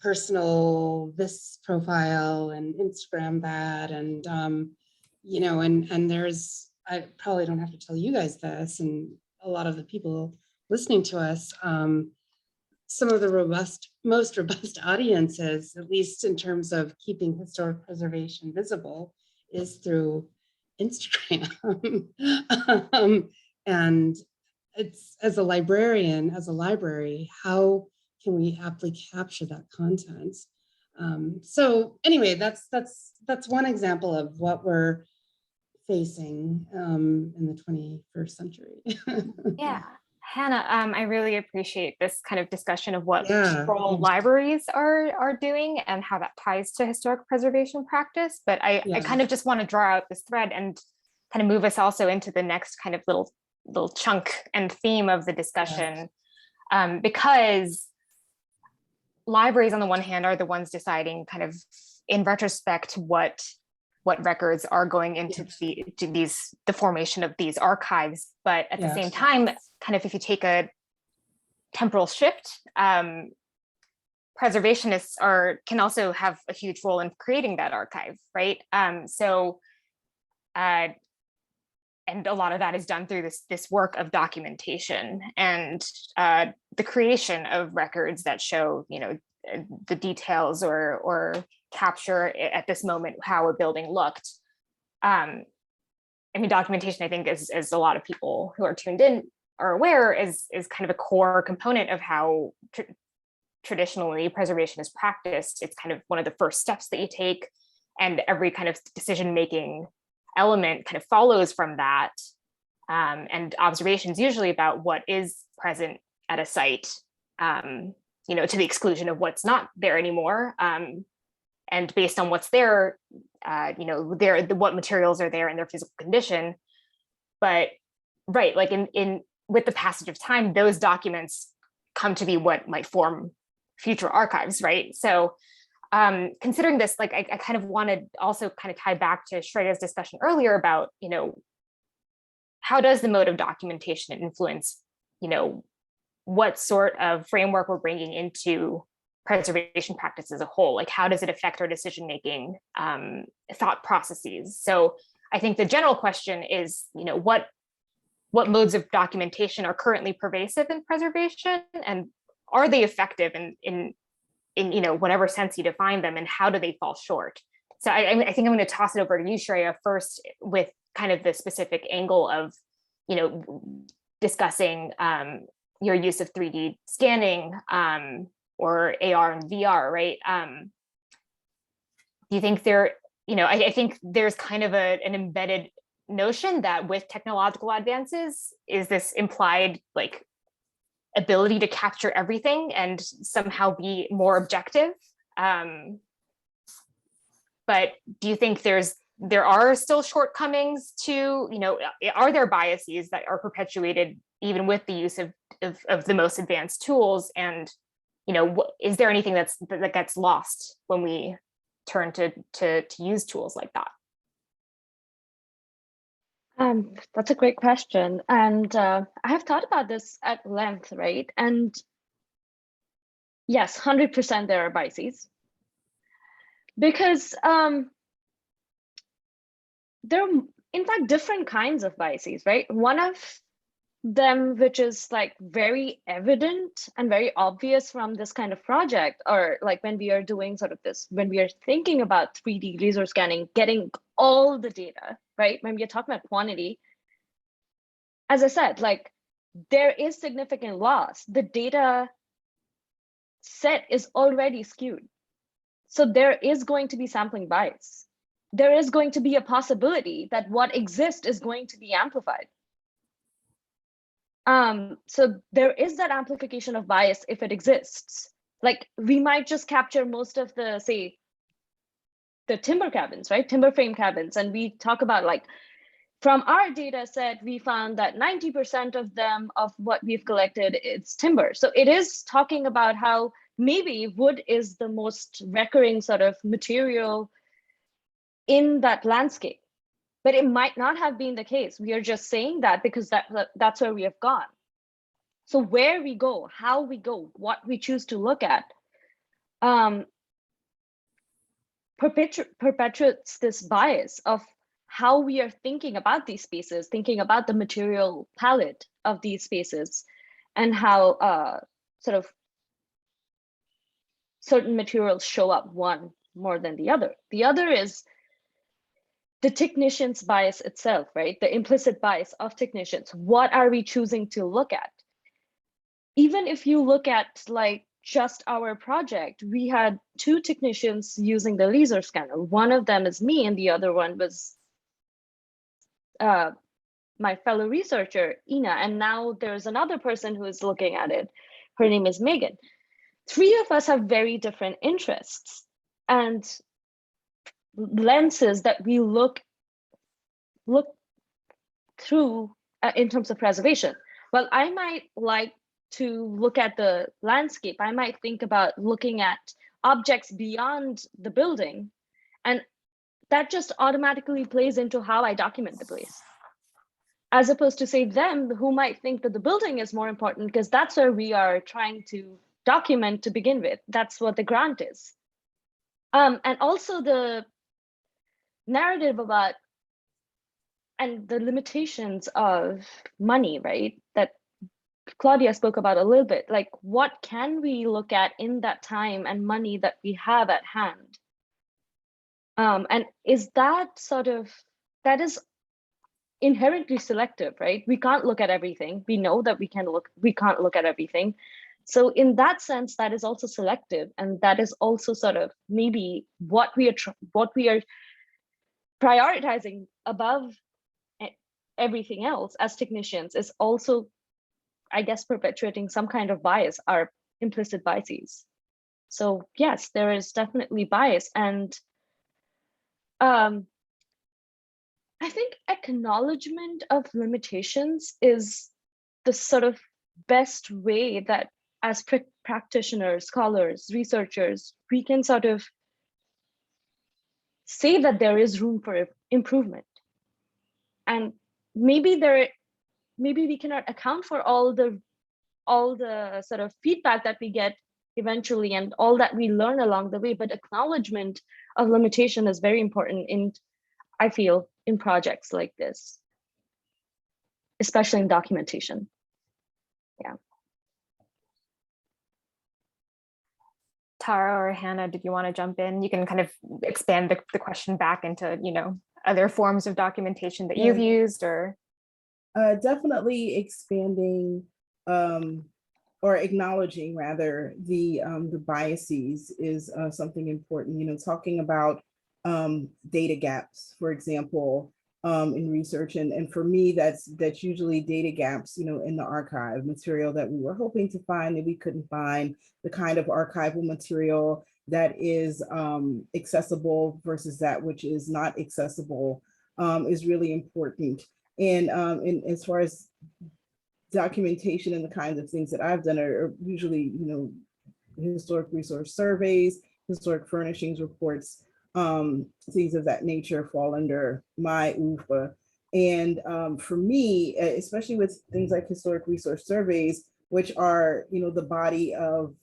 personal this profile and Instagram that, and and there's, I probably don't have to tell you guys this, and a lot of the people listening to us, some of the most robust audiences, at least in terms of keeping historic preservation visible, is through Instagram. And it's, as a librarian, as a library, how can we aptly capture that content? So anyway, that's one example of what we're facing in the 21st century. Yeah. Hannah, I really appreciate this kind of discussion of what role Yeah. libraries are doing and how that ties to historic preservation practice. But I kind of just want to draw out this thread and kind of move us also into the next kind of little chunk and theme of the discussion, because libraries on the one hand are the ones deciding kind of in retrospect what records are going into the formation of these archives, but at the same time, kind of if you take a temporal shift, preservationists can also have a huge role in creating that archive, right? And a lot of that is done through this work of documentation and the creation of records that show, the details or capture at this moment how a building looked. I mean, documentation, I think, as a lot of people who are tuned in are aware, is kind of a core component of how traditionally preservation is practiced. It's kind of one of the first steps that you take, and every kind of decision-making element kind of follows from that, and observations usually about what is present at a site to the exclusion of what's not there anymore. And based on what's there, what materials are there in their physical condition. But right, like in with the passage of time, those documents come to be what might form future archives, right? So considering this, like I kind of wanted also kind of tie back to Sreya's discussion earlier about, how does the mode of documentation influence, what sort of framework we're bringing into preservation practice as a whole? Like, how does it affect our decision-making thought processes? So I think the general question is, what modes of documentation are currently pervasive in preservation, and are they effective in whatever sense you define them, and how do they fall short? So I think I'm going to toss it over to you, Sreya, first with kind of the specific angle of, discussing your use of 3D scanning or AR and VR, right? Do you think I think there's kind of an embedded notion that with technological advances is this implied like ability to capture everything and somehow be more objective. But do you think there are still shortcomings to, are there biases that are perpetuated even with the use of the most advanced tools? And, is there anything that gets lost when we turn to use tools like that? That's a great question. And I have thought about this at length, right? And yes, 100% there are biases. Because there are, in fact, different kinds of biases, right? One of them, which is like very evident and very obvious from this kind of project, or like when we are doing sort of this, when we are thinking about 3D laser scanning, getting all the data, right? When we are talking about quantity, as I said, like there is significant loss. The data set is already skewed. So there is going to be sampling bias. There is going to be a possibility that what exists is going to be amplified. So there is that amplification of bias if it exists. Like we might just capture most of the, say, the timber cabins, right? Timber frame cabins. And we talk about like, from our data set, we found that 90% of them, of what we've collected, it's timber. So it is talking about how maybe wood is the most recurring sort of material in that landscape. But it might not have been the case. We are just saying that because that's where we have gone. So where we go, how we go, what we choose to look at, perpetuates this bias of how we are thinking about these spaces, thinking about the material palette of these spaces, and how sort of certain materials show up one more than the other. The other is the technician's bias itself, right? The implicit bias of technicians. What are we choosing to look at? Even if you look at like just our project, we had 2 technicians using the laser scanner. One of them is me and the other one was my fellow researcher, Ina. And now there's another person who is looking at it. Her name is Megan. 3 of us have very different interests and lenses that we look through in terms of preservation. Well, I might like to look at the landscape. I might think about looking at objects beyond the building, and that just automatically plays into how I document the place. As opposed to say them who might think that the building is more important because that's where we are trying to document to begin with. That's what the grant is. And also the narrative about and the limitations of money, right? That Claudia spoke about a little bit, like what can we look at in that time and money that we have at hand? And is that that is inherently selective, right? We can't look at everything. We know that we can't look at everything. So in that sense, that is also selective. And that is also sort of maybe what we are prioritizing above everything else as technicians is also, I guess, perpetuating some kind of bias, our implicit biases. So yes, there is definitely bias. And I think acknowledgement of limitations is the sort of best way that as practitioners, scholars, researchers, we can sort of say that there is room for improvement. And maybe we cannot account for all the sort of feedback that we get eventually and all that we learn along the way, but acknowledgement of limitation is very important I feel, in projects like this, especially in documentation. Yeah. Tara or Hannah, did you want to jump in? You can kind of expand the question back into, other forms of documentation that you've used, or definitely expanding or acknowledging rather the biases is something important. Talking about data gaps, for example, in research, and for me, that's usually data gaps, in the archive material that we were hoping to find that we couldn't find, the kind of archival material that is accessible versus that which is not accessible is really important. And as far as documentation and the kinds of things that I've done are usually, historic resource surveys, historic furnishings reports, things of that nature fall under my UFA. And for me, especially with things like historic resource surveys, which are, the body of,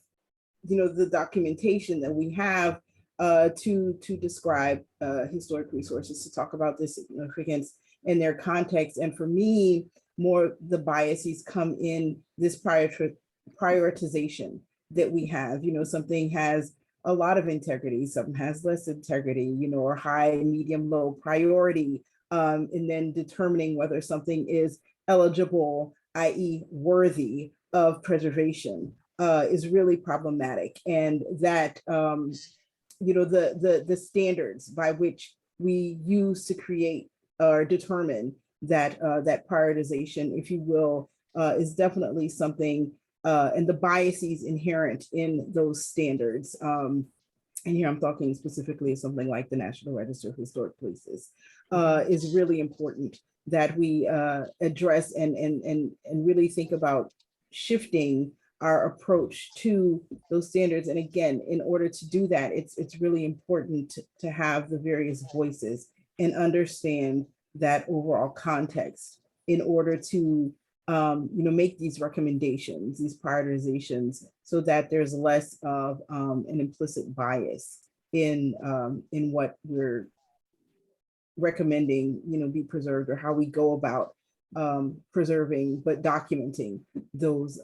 the documentation that we have to describe historic resources, to talk about the significance in their context. And for me, more the biases come in this prioritization that we have. Something has a lot of integrity, something has less integrity, or high, medium, low priority, and then determining whether something is eligible, i.e. worthy of preservation, is really problematic. And that, the standards by which we use to create or determine that that prioritization, if you will, is definitely something, and the biases inherent in those standards. And here I'm talking specifically of something like the National Register of Historic Places, is really important that we address and really think about shifting our approach to those standards. And again, in order to do that, it's really important to have the various voices and understand that overall context in order to make these recommendations, these prioritizations, so that there's less of an implicit bias in what we're recommending, be preserved, or how we go about preserving but documenting those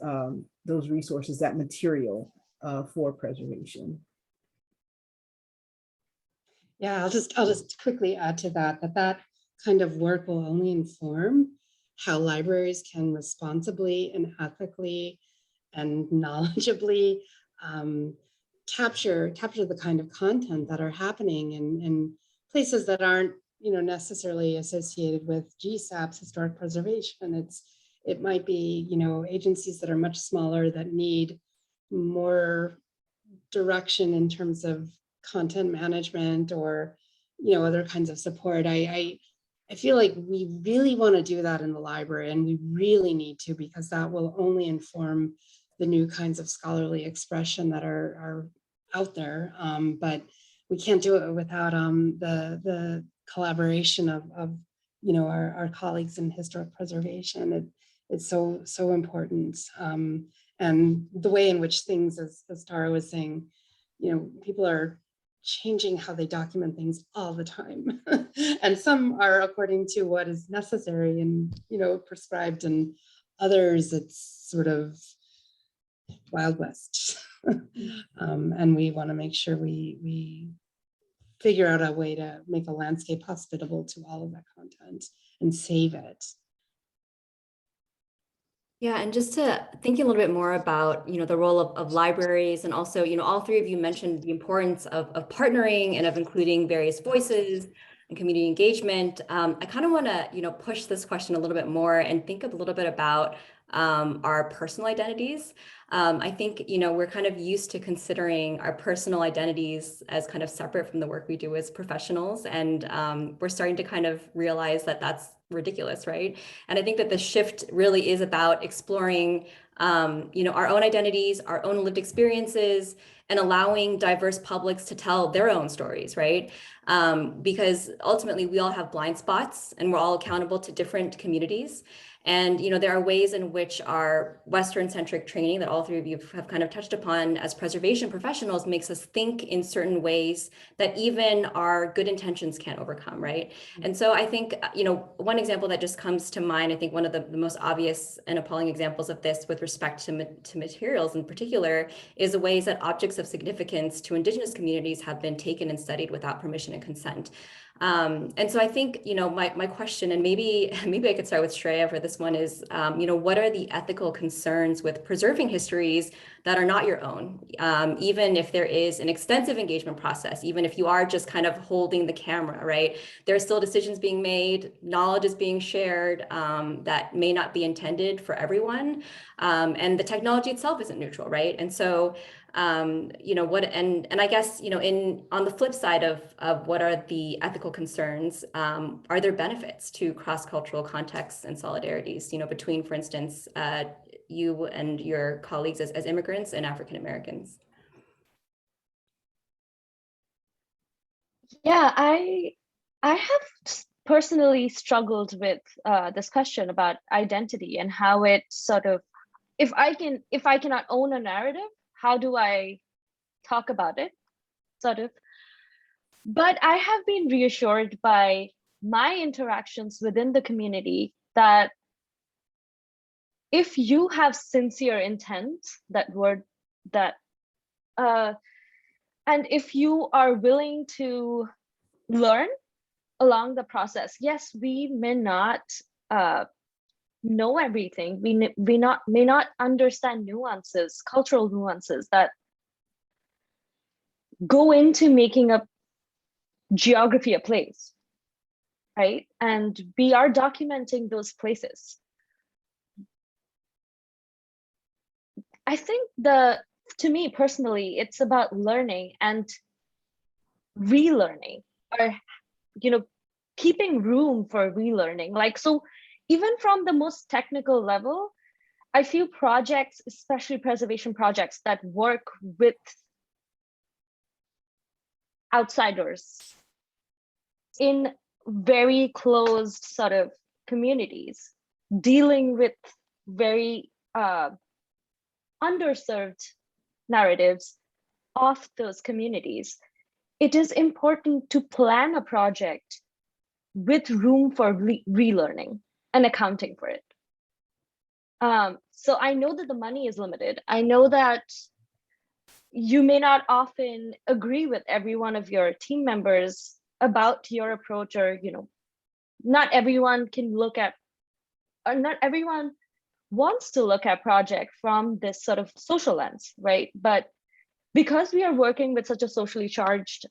resources, that material for preservation. Yeah, I'll just quickly add to that kind of work will only inform how libraries can responsibly and ethically and knowledgeably capture the kind of content that are happening in places that aren't necessarily associated with GSAP's historic preservation. It might be agencies that are much smaller that need more direction in terms of content management or other kinds of support. I feel like we really want to do that in the library, and we really need to, because that will only inform the new kinds of scholarly expression that are out there. But we can't do it without the collaboration of our colleagues in historic preservation. It's so important. And the way in which things, as Tara was saying, people are changing how they document things all the time. And some are according to what is necessary and prescribed, and others it's sort of Wild West. And we want to make sure we figure out a way to make a landscape hospitable to all of that content and save it. Yeah, and just to thinking a little bit more about, the role of libraries, and also, all three of you mentioned the importance of partnering and of including various voices and community engagement. I kind of want to, push this question a little bit more and think a little bit about our personal identities. I think, we're kind of used to considering our personal identities as kind of separate from the work we do as professionals. And we're starting to kind of realize that that's ridiculous, right? And I think that the shift really is about exploring, our own identities, our own lived experiences, and allowing diverse publics to tell their own stories, right? Because ultimately we all have blind spots and we're all accountable to different communities. And, there are ways in which our Western-centric training that all three of you have kind of touched upon as preservation professionals makes us think in certain ways that even our good intentions can't overcome, right? And so I think, one example that just comes to mind, I think one of the most obvious and appalling examples of this with respect to materials in particular is the ways that objects of significance to Indigenous communities have been taken and studied without permission and consent. And so I think, my question, and maybe I could start with Sreya for this one is, what are the ethical concerns with preserving histories that are not your own? Even if there is an extensive engagement process, even if you are just kind of holding the camera, right? There are still decisions being made, knowledge is being shared that may not be intended for everyone. And the technology itself isn't neutral, right? And so, and I guess, on the flip side of what are the ethical concerns, are there benefits to cross-cultural contexts and solidarities, between, for instance, you and your colleagues as immigrants and African Americans? Yeah, I have personally struggled with this question about identity and how it sort of, if I cannot own a narrative, how do I talk about it, sort of? But I have been reassured by my interactions within the community that if you have sincere intent, and if you are willing to learn along the process, yes, we may not know everything. We may not understand nuances, cultural nuances that go into making a geography a place, right? And we are documenting those places. I think to me personally, it's about learning and relearning, or, keeping room for relearning. Like, so even from the most technical level, I feel projects, especially preservation projects that work with outsiders in very closed sort of communities, dealing with very underserved narratives of those communities, it is important to plan a project with room for relearning and accounting for it. So I know that the money is limited. I know that you may not often agree with every one of your team members about your approach, or, not everyone can look at, or not everyone wants to look at project from this sort of social lens, right? But because we are working with such a socially charged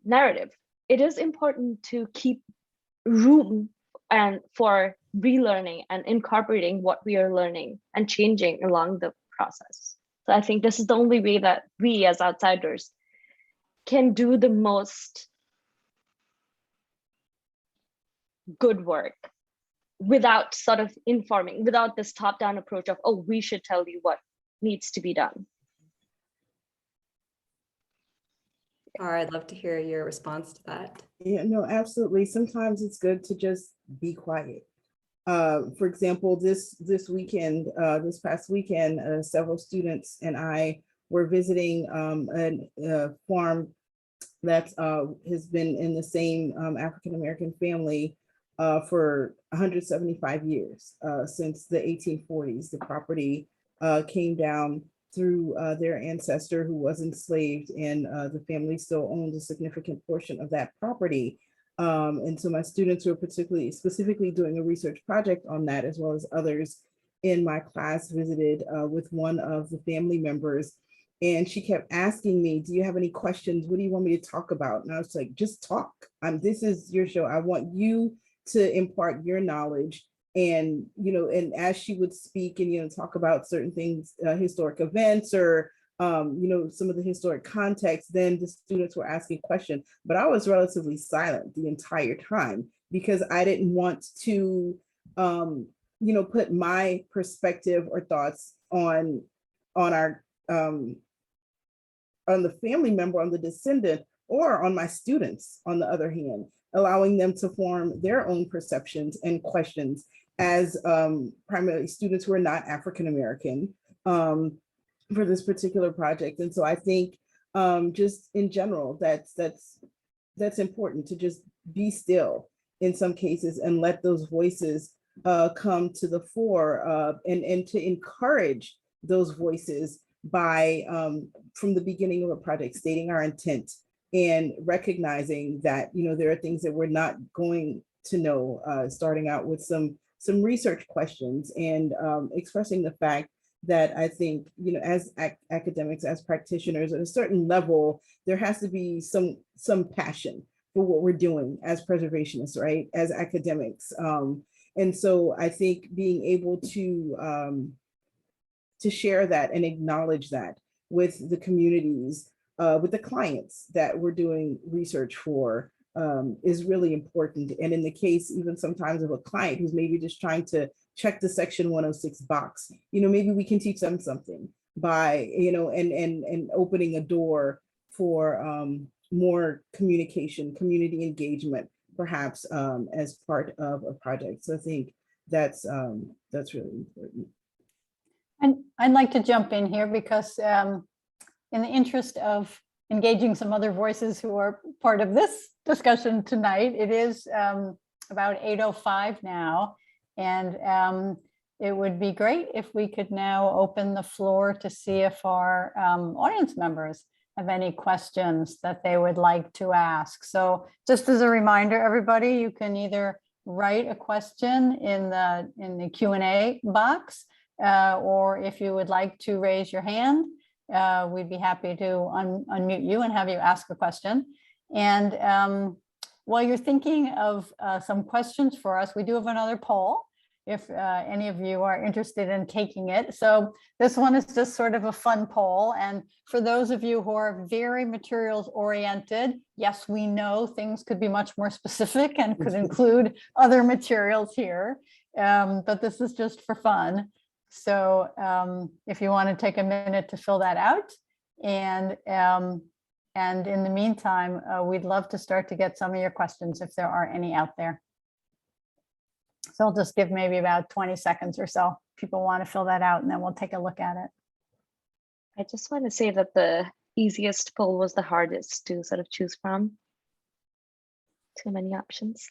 narrative, it is important to keep room and for relearning and incorporating what we are learning and changing along the process. So I think this is the only way that we as outsiders can do the most good work without sort of informing, without this top-down approach of, oh, we should tell you what needs to be done. I'd love to hear your response to that. Yeah, no, absolutely. Sometimes it's good to just be quiet. For example, this past weekend, several students and I were visiting a farm that has been in the same African-American family for 175 years, since the 1840s. The property came down through their ancestor who was enslaved, and the family still owns a significant portion of that property. And so my students were specifically doing a research project on that, as well as others in my class visited with one of the family members. And she kept asking me, do you have any questions? What do you want me to talk about? And I was like, just talk. This is your show. I want you to impart your knowledge. And, and as she would speak and, talk about certain things, historic events or, some of the historic context, then the students were asking questions, but I was relatively silent the entire time because I didn't want to, put my perspective or thoughts on our, on the family member, on the descendant, or on my students, on the other hand, allowing them to form their own perceptions and questions as primarily students who are not African-American for this particular project. And so I think just in general, that's important to just be still in some cases and let those voices come to the fore and to encourage those voices by from the beginning of a project, stating our intent and recognizing that, there are things that we're not going to know, starting out with some research questions and expressing the fact that I think, as academics, as practitioners, at a certain level, there has to be some passion for what we're doing as preservationists, right? As academics. And so I think being able to share that and acknowledge that with the communities, with the clients that we're doing research for is really important. And in the case, even sometimes of a client who's maybe just trying to check the Section 106 box, maybe we can teach them something by, and opening a door for more communication, community engagement, perhaps as part of a project. So I think that's really important. And I'd like to jump in here because in the interest of engaging some other voices who are part of this discussion tonight, it is about 8:05 now. And it would be great if we could now open the floor to see if our audience members have any questions that they would like to ask. So just as a reminder, everybody, you can either write a question in the Q&A box, or if you would like to raise your hand, we'd be happy to unmute you and have you ask a question. And while you're thinking of some questions for us, we do have another poll if any of you are interested in taking it. So this one is just sort of a fun poll. And for those of you who are very materials oriented, yes, we know things could be much more specific and could include other materials here, but this is just for fun. So if you want to take a minute to fill that out, and in the meantime, we'd love to start to get some of your questions if there are any out there. So I'll just give maybe about 20 seconds or so. People want to fill that out, and then we'll take a look at it. I just want to say that the easiest poll was the hardest to sort of choose from. Too many options.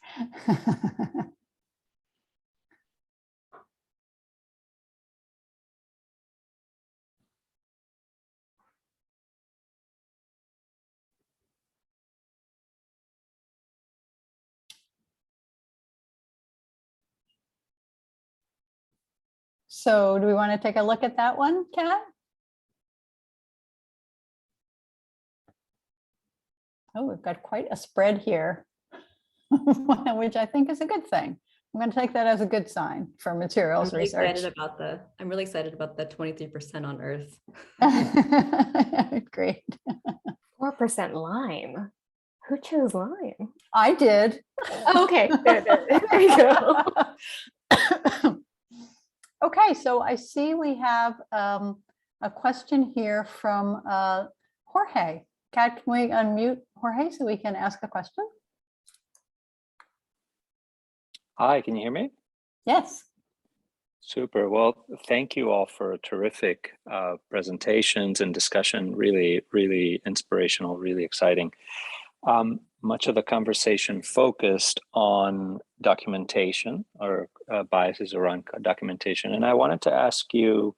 So do we want to take a look at that one, Kat? Oh, we've got quite a spread here, which I think is a good thing. I'm going to take that as a good sign for materials research. I'm really excited about the 23% on Earth. Great. 4% lime. Who chose lime? I did. Oh, okay, there you go. Okay, so I see we have a question here from Jorge. Kat, can we unmute Jorge so we can ask a question? Hi, can you hear me? Yes. Super. Well, thank you all for terrific presentations and discussion. Really, really inspirational, really exciting. Much of the conversation focused on documentation or biases around documentation. And I wanted to ask you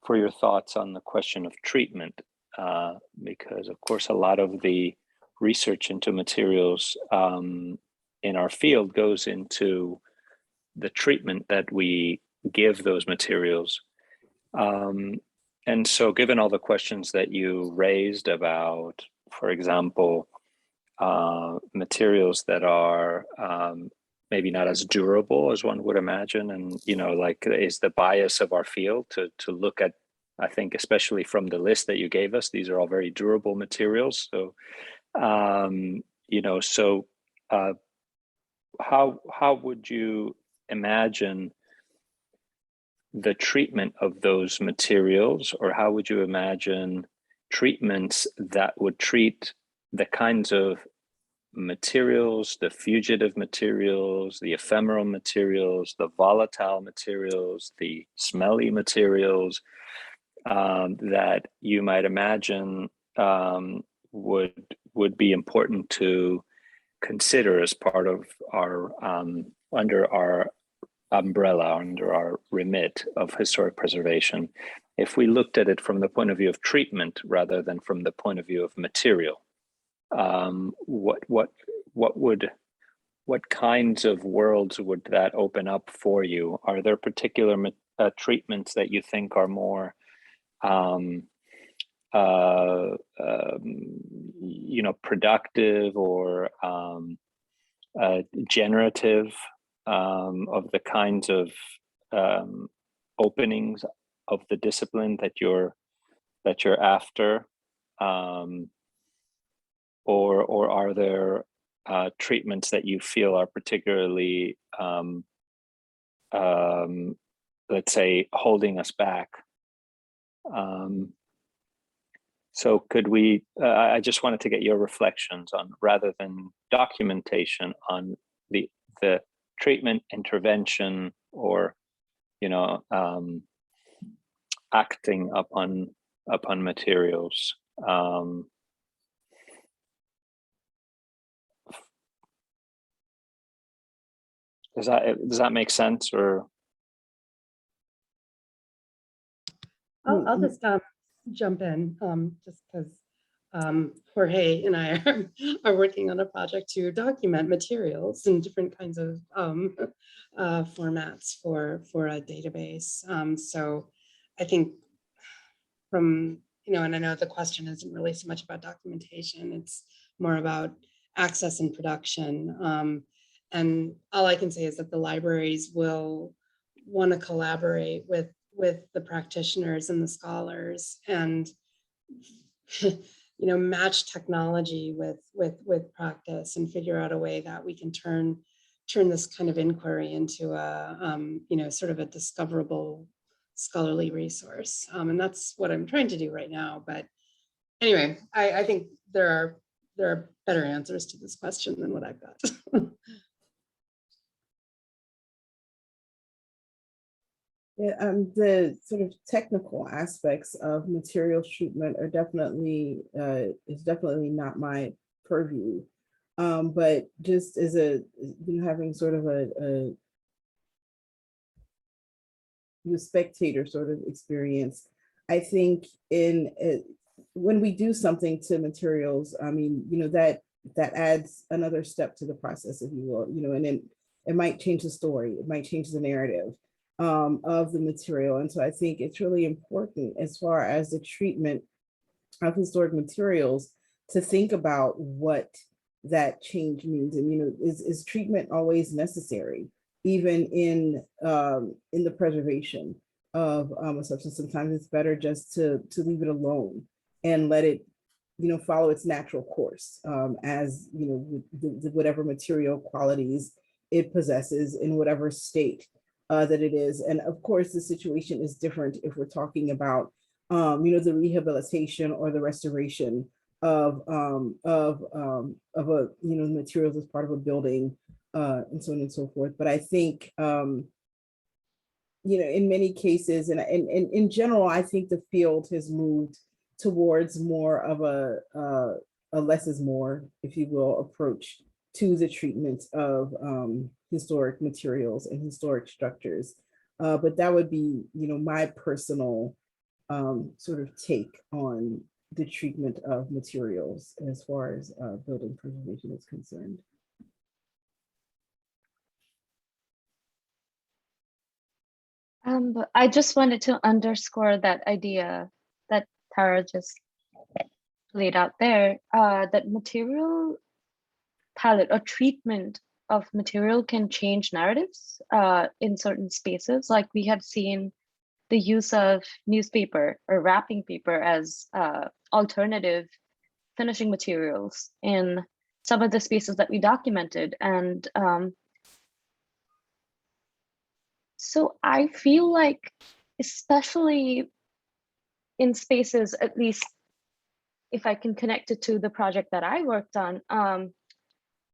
for your thoughts on the question of treatment, because of course, a lot of the research into materials in our field goes into the treatment that we give those materials. And so given all the questions that you raised about, for example, materials that are maybe not as durable as one would imagine. And, you know, like, is the bias of our field to look at, I think, especially from the list that you gave us, these are all very durable materials. So, you know, so how would you imagine the treatment of those materials, or how would you imagine treatments that would treat the kinds of materials, the fugitive materials, the ephemeral materials, the volatile materials, the smelly materials, that you might imagine would be important to consider as part of our under our umbrella, under our remit of historic preservation, if we looked at it from the point of view of treatment rather than from the point of view of material. What kinds of worlds would that open up for you? Are there particular treatments that you think are more you know, productive or generative of the kinds of openings of the discipline that you're after, or are there treatments that you feel are particularly, let's say, holding us back? So could we, I just wanted to get your reflections on, rather than documentation, on the treatment, intervention, or, you know, acting upon materials. Does that make sense? Or I'll just jump in, just because Jorge and I are working on a project to document materials in different kinds of formats for a database. So I think from, you know, and I know the question isn't really so much about documentation, it's more about access and production. And all I can say is that the libraries will want to collaborate with the practitioners and the scholars, and you know, match technology with practice, and figure out a way that we can turn this kind of inquiry into a you know, sort of a discoverable scholarly resource. And that's what I'm trying to do right now. But anyway, I think there are better answers to this question than what I've got. Yeah, the sort of technical aspects of materials treatment are definitely is definitely not my purview. But just as you know, having sort of a spectator sort of experience, I think when we do something to materials, I mean, you know, that adds another step to the process, if you will, you know, and then it might change the story, it might change the narrative of the material. And so I think it's really important, as far as the treatment of historic materials, to think about what that change means. And, you know, is treatment always necessary, even in the preservation of a substance? Sometimes it's better just to leave it alone and let it, you know, follow its natural course, as, you know, with whatever material qualities it possesses in whatever state that it is. And of course, the situation is different if we're talking about, you know, the rehabilitation or the restoration of a, you know, materials as part of a building, and so on and so forth. But I think, you know, in many cases, and in general, I think the field has moved towards more of a less is more, if you will, approach to the treatment of historic materials and historic structures. But that would be, you know, my personal sort of take on the treatment of materials as far as building preservation is concerned. But I just wanted to underscore that idea that Tara just laid out there, that material palette or treatment of material can change narratives in certain spaces. Like we have seen the use of newspaper or wrapping paper as alternative finishing materials in some of the spaces that we documented. And so I feel like, especially in spaces, at least if I can connect it to the project that I worked on,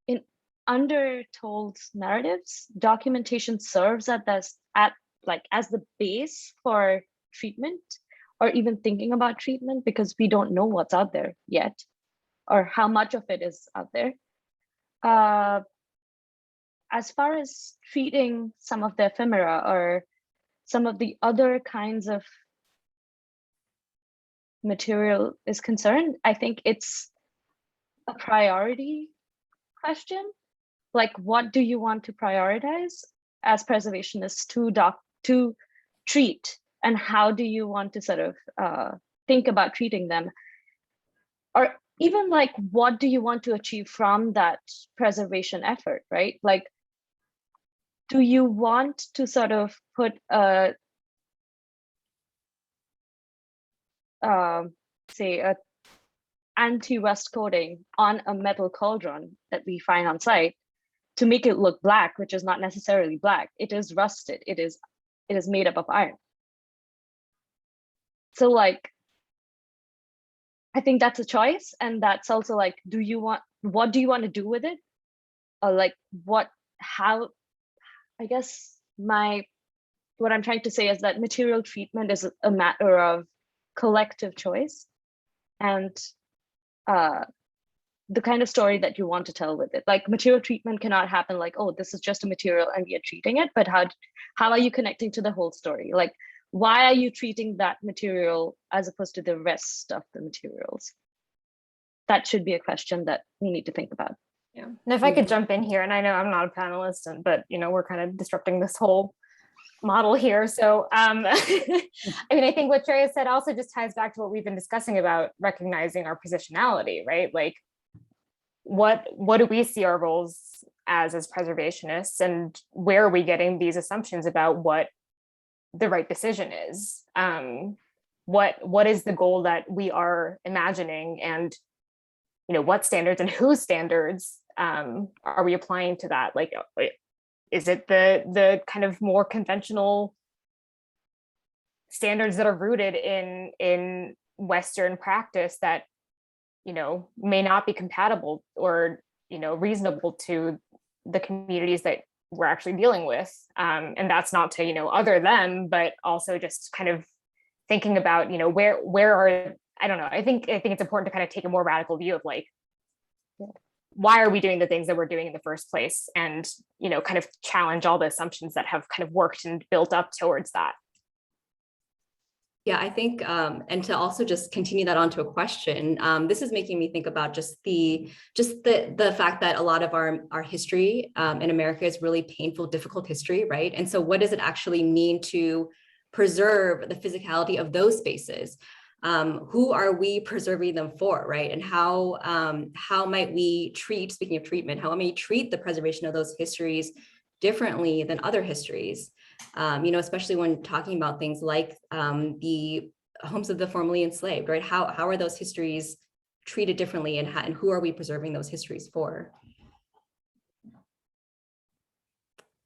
in undertold narratives, documentation serves as the base for treatment, or even thinking about treatment, because we don't know what's out there yet, or how much of it is out there. As far as treating some of the ephemera or some of the other kinds of material is concerned, I think it's a priority question. Like, what do you want to prioritize as preservationists to treat, and how do you want to sort of think about treating them? Or even like, what do you want to achieve from that preservation effort, right? Like, do you want to sort of put a, say, a anti-rust coating on a metal cauldron that we find on site to make it look black, which is not necessarily black? It is rusted. It is made up of iron. So like, I think that's a choice, and that's also like, what do you want to do with it? Or like, how? I guess what I'm trying to say is that material treatment is a matter of collective choice, and the kind of story that you want to tell with it. Like, material treatment cannot happen like, oh, this is just a material and we are treating it, but how are you connecting to the whole story? Like, why are you treating that material as opposed to the rest of the materials? That should be a question that we need to think about. Yeah, and if I could jump in here, and I know I'm not a panelist, but we're kind of disrupting this whole model here. So I mean, I think what Sreya said also just ties back to what we've been discussing about recognizing our positionality, right? Like, what do we see our roles as preservationists, and where are we getting these assumptions about what the right decision is? What is the goal that we are imagining, and what standards and whose standards are we applying to that? Like, is it the kind of more conventional standards that are rooted in Western practice that may not be compatible or reasonable to the communities that we're actually dealing with? And that's not to other them, but also just kind of thinking about where are, I don't know, I think it's important to kind of take a more radical view of like, why are we doing the things that we're doing in the first place, and kind of challenge all the assumptions that have kind of worked and built up towards that. Yeah, I think, and to also just continue that onto a question, this is making me think about just the fact that a lot of our history in America is really painful, difficult history, right? And so what does it actually mean to preserve the physicality of those spaces? Who are we preserving them for, right? And how might we treat, speaking of treatment, how might we treat the preservation of those histories differently than other histories? Especially when talking about things like the homes of the formerly enslaved, right? How are those histories treated differently, and who are we preserving those histories for?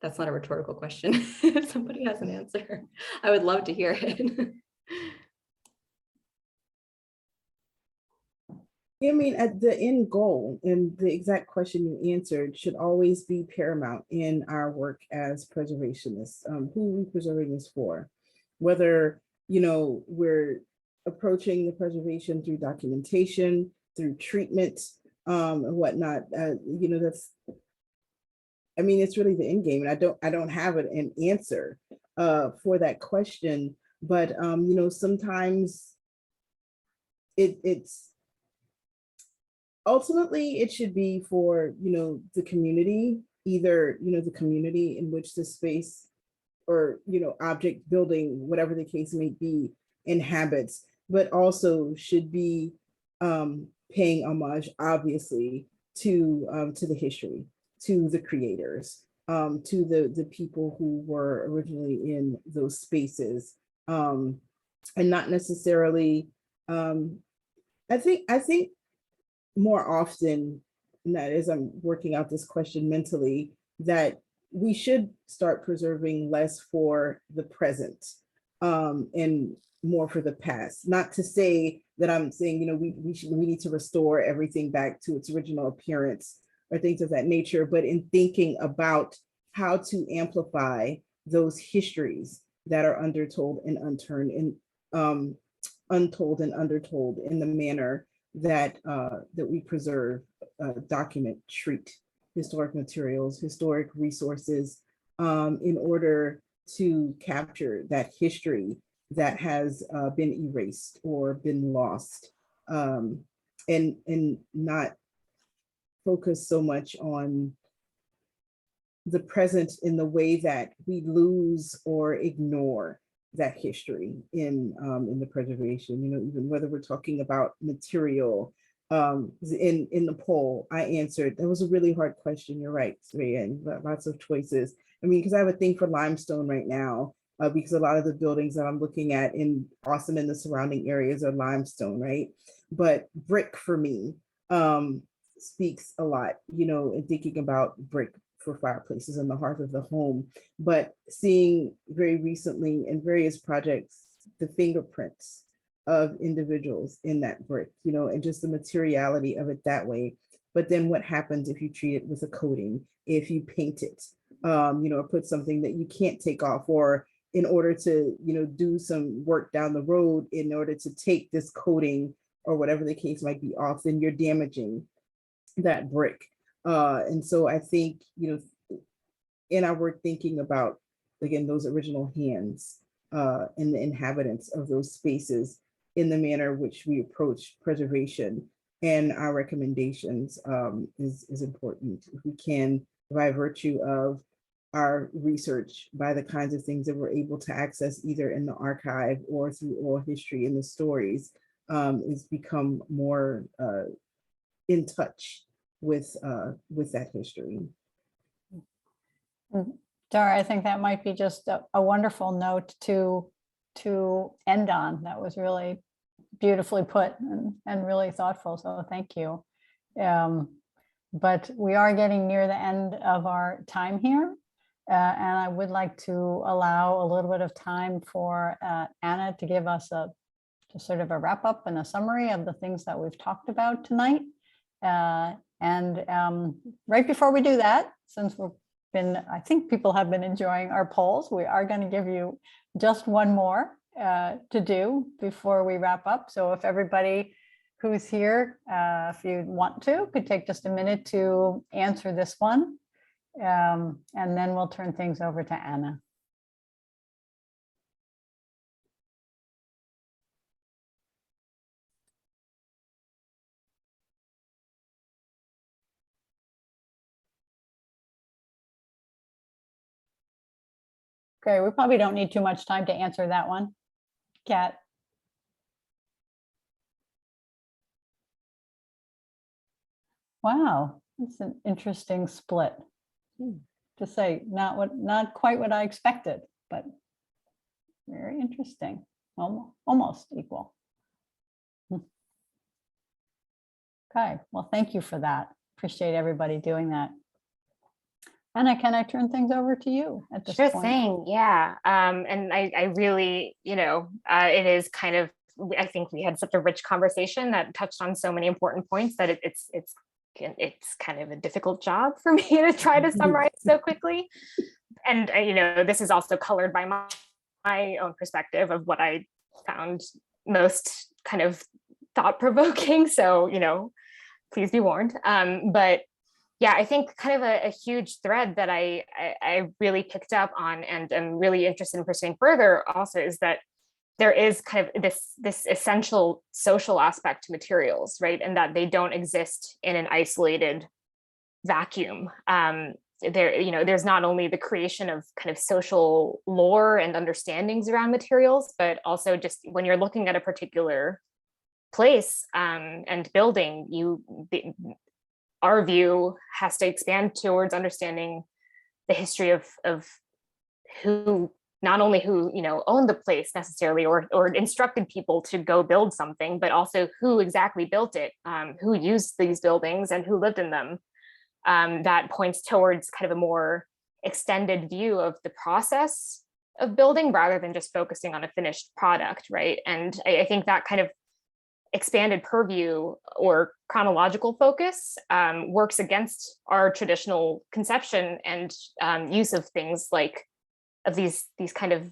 That's not a rhetorical question. If somebody has an answer, I would love to hear it. I mean, at the end goal, and the exact question you answered should always be paramount in our work as preservationists. Who are we preserving this for? Whether, we're approaching the preservation through documentation, through treatment, and whatnot, that's, I mean, it's really the end game. And I don't have an answer for that question, but, sometimes it's, ultimately, it should be for, the community, either, the community in which the space or, object, building, whatever the case may be, inhabits, but also should be paying homage, obviously, to the history. to the creators, to the people who were originally in those spaces, and not necessarily. I think more often, that as I'm working out this question mentally, that we should start preserving less for the present, and more for the past. Not to say that I'm saying, you know, we need to restore everything back to its original appearance or things of that nature, but in thinking about how to amplify those histories that are undertold and unturned, and untold and undertold, in the manner that that we preserve, document, treat historic materials, historic resources, in order to capture that history that has been erased or been lost, and not focus so much on the present in the way that we lose or ignore that history in the preservation. You know, even whether we're talking about material. In the poll, I answered, that was a really hard question. You're right, Sreya, and lots of choices. I mean, because I have a thing for limestone right now, because a lot of the buildings that I'm looking at in Austin and the surrounding areas are limestone, right? But brick for me speaks a lot, you know, in thinking about brick for fireplaces and the hearth of the home. But seeing very recently in various projects, the fingerprints of individuals in that brick, you know, and just the materiality of it that way. But then what happens if you treat it with a coating, if you paint it, you know, or put something that you can't take off, or in order to, you know, do some work down the road, in order to take this coating or whatever the case might be off, then you're damaging that brick. And so I think, you know, in our work thinking about, again, those original hands and the inhabitants of those spaces, in the manner which we approach preservation, and our recommendations is important. If we can, by virtue of our research, by the kinds of things that we're able to access either in the archive or through oral history in the stories, is become more in touch with that history. Dara, I think that might be just a wonderful note to end on. That was really beautifully put and really thoughtful. So thank you. But we are getting near the end of our time here. And I would like to allow a little bit of time for Anna to give us just sort of a wrap up and a summary of the things that we've talked about tonight. And right before we do that, since I think people have been enjoying our polls, we are going to give you just one more to do before we wrap up. So if everybody who's here, if you want to, could take just a minute to answer this one, and then we'll turn things over to Anna. Okay, we probably don't need too much time to answer that one. Kat. Wow, that's an interesting split. To say, not quite what I expected, but very interesting. Almost equal. Okay, well, thank you for that. Appreciate everybody doing that. Anna, can I turn things over to you at this point? Sure thing, yeah. And I really, you know, it is kind of, I think we had such a rich conversation that touched on so many important points that it's kind of a difficult job for me to try to summarize so quickly. And, you know, this is also colored by my own perspective of what I found most kind of thought-provoking. So, you know, please be warned. But yeah, I think kind of a huge thread that I really picked up on and am really interested in pursuing further also is that there is kind of this essential social aspect to materials, right? And that they don't exist in an isolated vacuum. There's not only the creation of kind of social lore and understandings around materials, but also just when you're looking at a particular place and building, our view has to expand towards understanding the history of who, not only who, you know, owned the place necessarily or instructed people to go build something, but also who exactly built it, who used these buildings and who lived in them. That points towards kind of a more extended view of the process of building rather than just focusing on a finished product, right? And I think that kind of expanded purview or chronological focus works against our traditional conception and use of things like of these kind of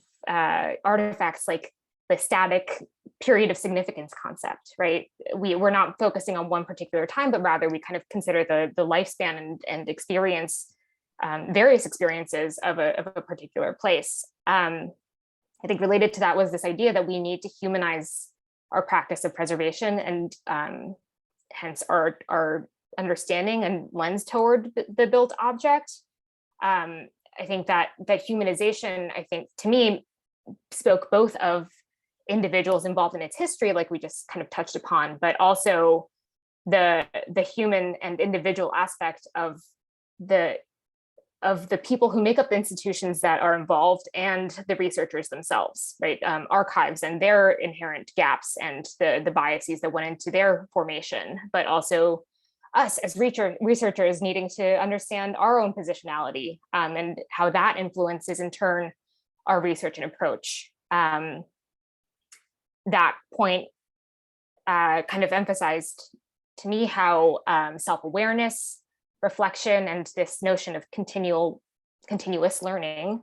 artifacts, like the static period of significance concept, right? We're not focusing on one particular time, but rather we kind of consider the lifespan and experience, various experiences of a particular place. I think related to that was this idea that we need to humanize our practice of preservation and hence our understanding and lens toward the built object. I think that humanization, I think, to me, spoke both of individuals involved in its history, like we just kind of touched upon, but also the human and individual aspect of the people who make up the institutions that are involved and the researchers themselves, right? Archives and their inherent gaps and the biases that went into their formation, but also us as researchers needing to understand our own positionality and how that influences in turn our research and approach. That point kind of emphasized to me how self-awareness, reflection, and this notion of continuous learning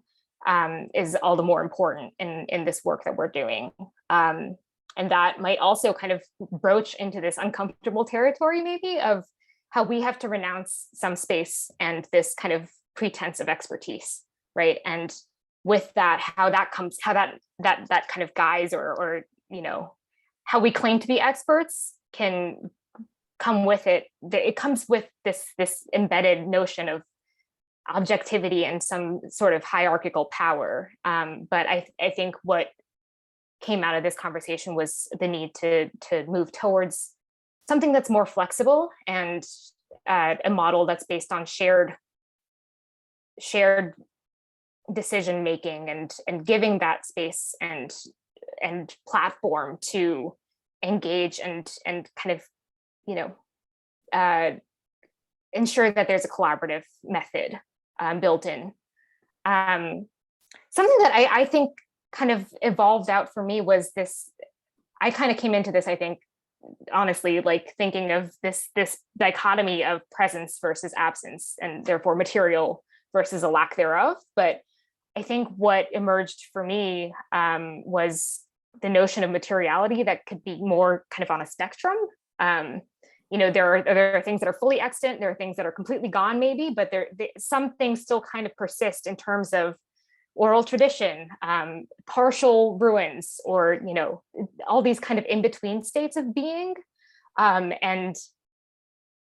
is all the more important in this work that we're doing. And that might also kind of broach into this uncomfortable territory maybe of how we have to renounce some space and this kind of pretense of expertise, right? And with that, how that kind of guise or you know, how we claim to be experts can come with it. It comes with this embedded notion of objectivity and some sort of hierarchical power. But I think what came out of this conversation was the need to move towards something that's more flexible and a model that's based on shared decision making and giving that space and platform to engage and kind of, you know, ensure that there's a collaborative method built in. Something that I think kind of evolved out for me was this. I kind of came into this, I think, honestly, like thinking of this dichotomy of presence versus absence, and therefore material versus a lack thereof. But I think what emerged for me was the notion of materiality that could be more kind of on a spectrum. You know, there are things that are fully extant, there are things that are completely gone maybe, but some things still kind of persist in terms of oral tradition, partial ruins, or, you know, all these kind of in-between states of being. And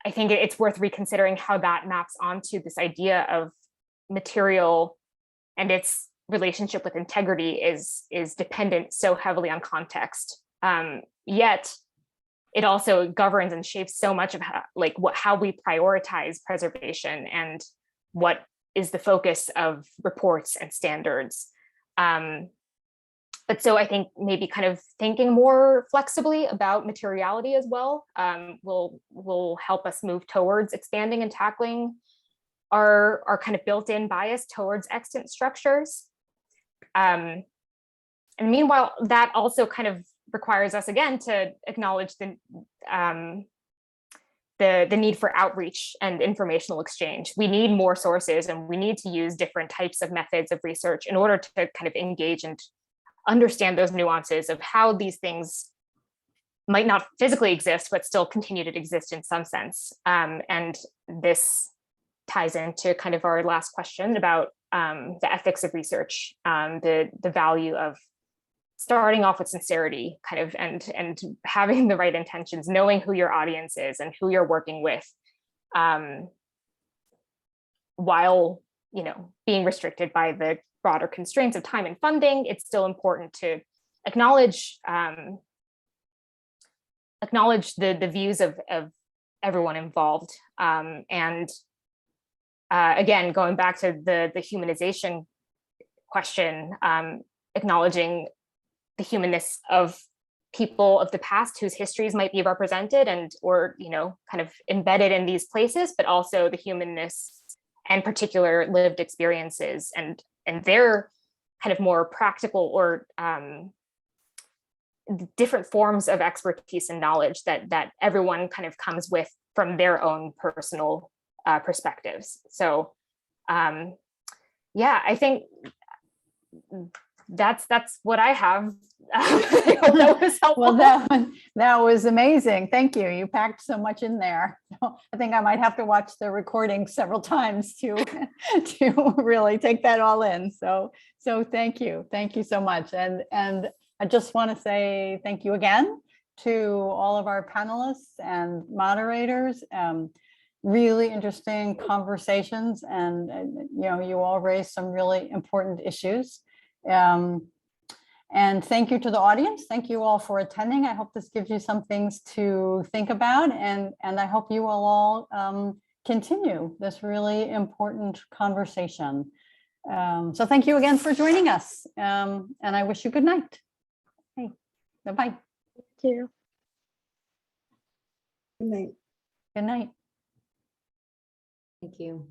I think it's worth reconsidering how that maps onto this idea of material and its relationship with integrity is dependent so heavily on context. Yet it also governs and shapes so much of how we prioritize preservation and what is the focus of reports and standards. But so I think maybe kind of thinking more flexibly about materiality as well will help us move towards expanding and tackling our kind of built-in bias towards extant structures. And meanwhile, that also kind of requires us again to acknowledge the need for outreach and informational exchange. We need more sources, and we need to use different types of methods of research in order to kind of engage and understand those nuances of how these things might not physically exist, but still continue to exist in some sense. And this ties into kind of our last question about the ethics of research, the value of starting off with sincerity, kind of, and having the right intentions, knowing who your audience is and who you're working with, while, you know, being restricted by the broader constraints of time and funding. It's still important to acknowledge the views of everyone involved. And again, going back to the humanization question, acknowledging the humanness of people of the past whose histories might be represented or kind of embedded in these places, but also the humanness and particular lived experiences and their kind of more practical or different forms of expertise and knowledge that everyone kind of comes with from their own personal perspectives. So yeah, I think that's what I have. I hope that was helpful. Well, that was amazing. Thank you. You packed so much in there. I think I might have to watch the recording several times to really take that all in. So thank you so much. And I just want to say thank you again to all of our panelists and moderators. Really interesting conversations, and you all raised some really important issues. And thank you to the audience. Thank you all for attending. I hope this gives you some things to think about, and I hope you will all continue this really important conversation. So thank you again for joining us, and I wish you good night. Hey, bye-bye. Thank you. Good night. Good night. Thank you.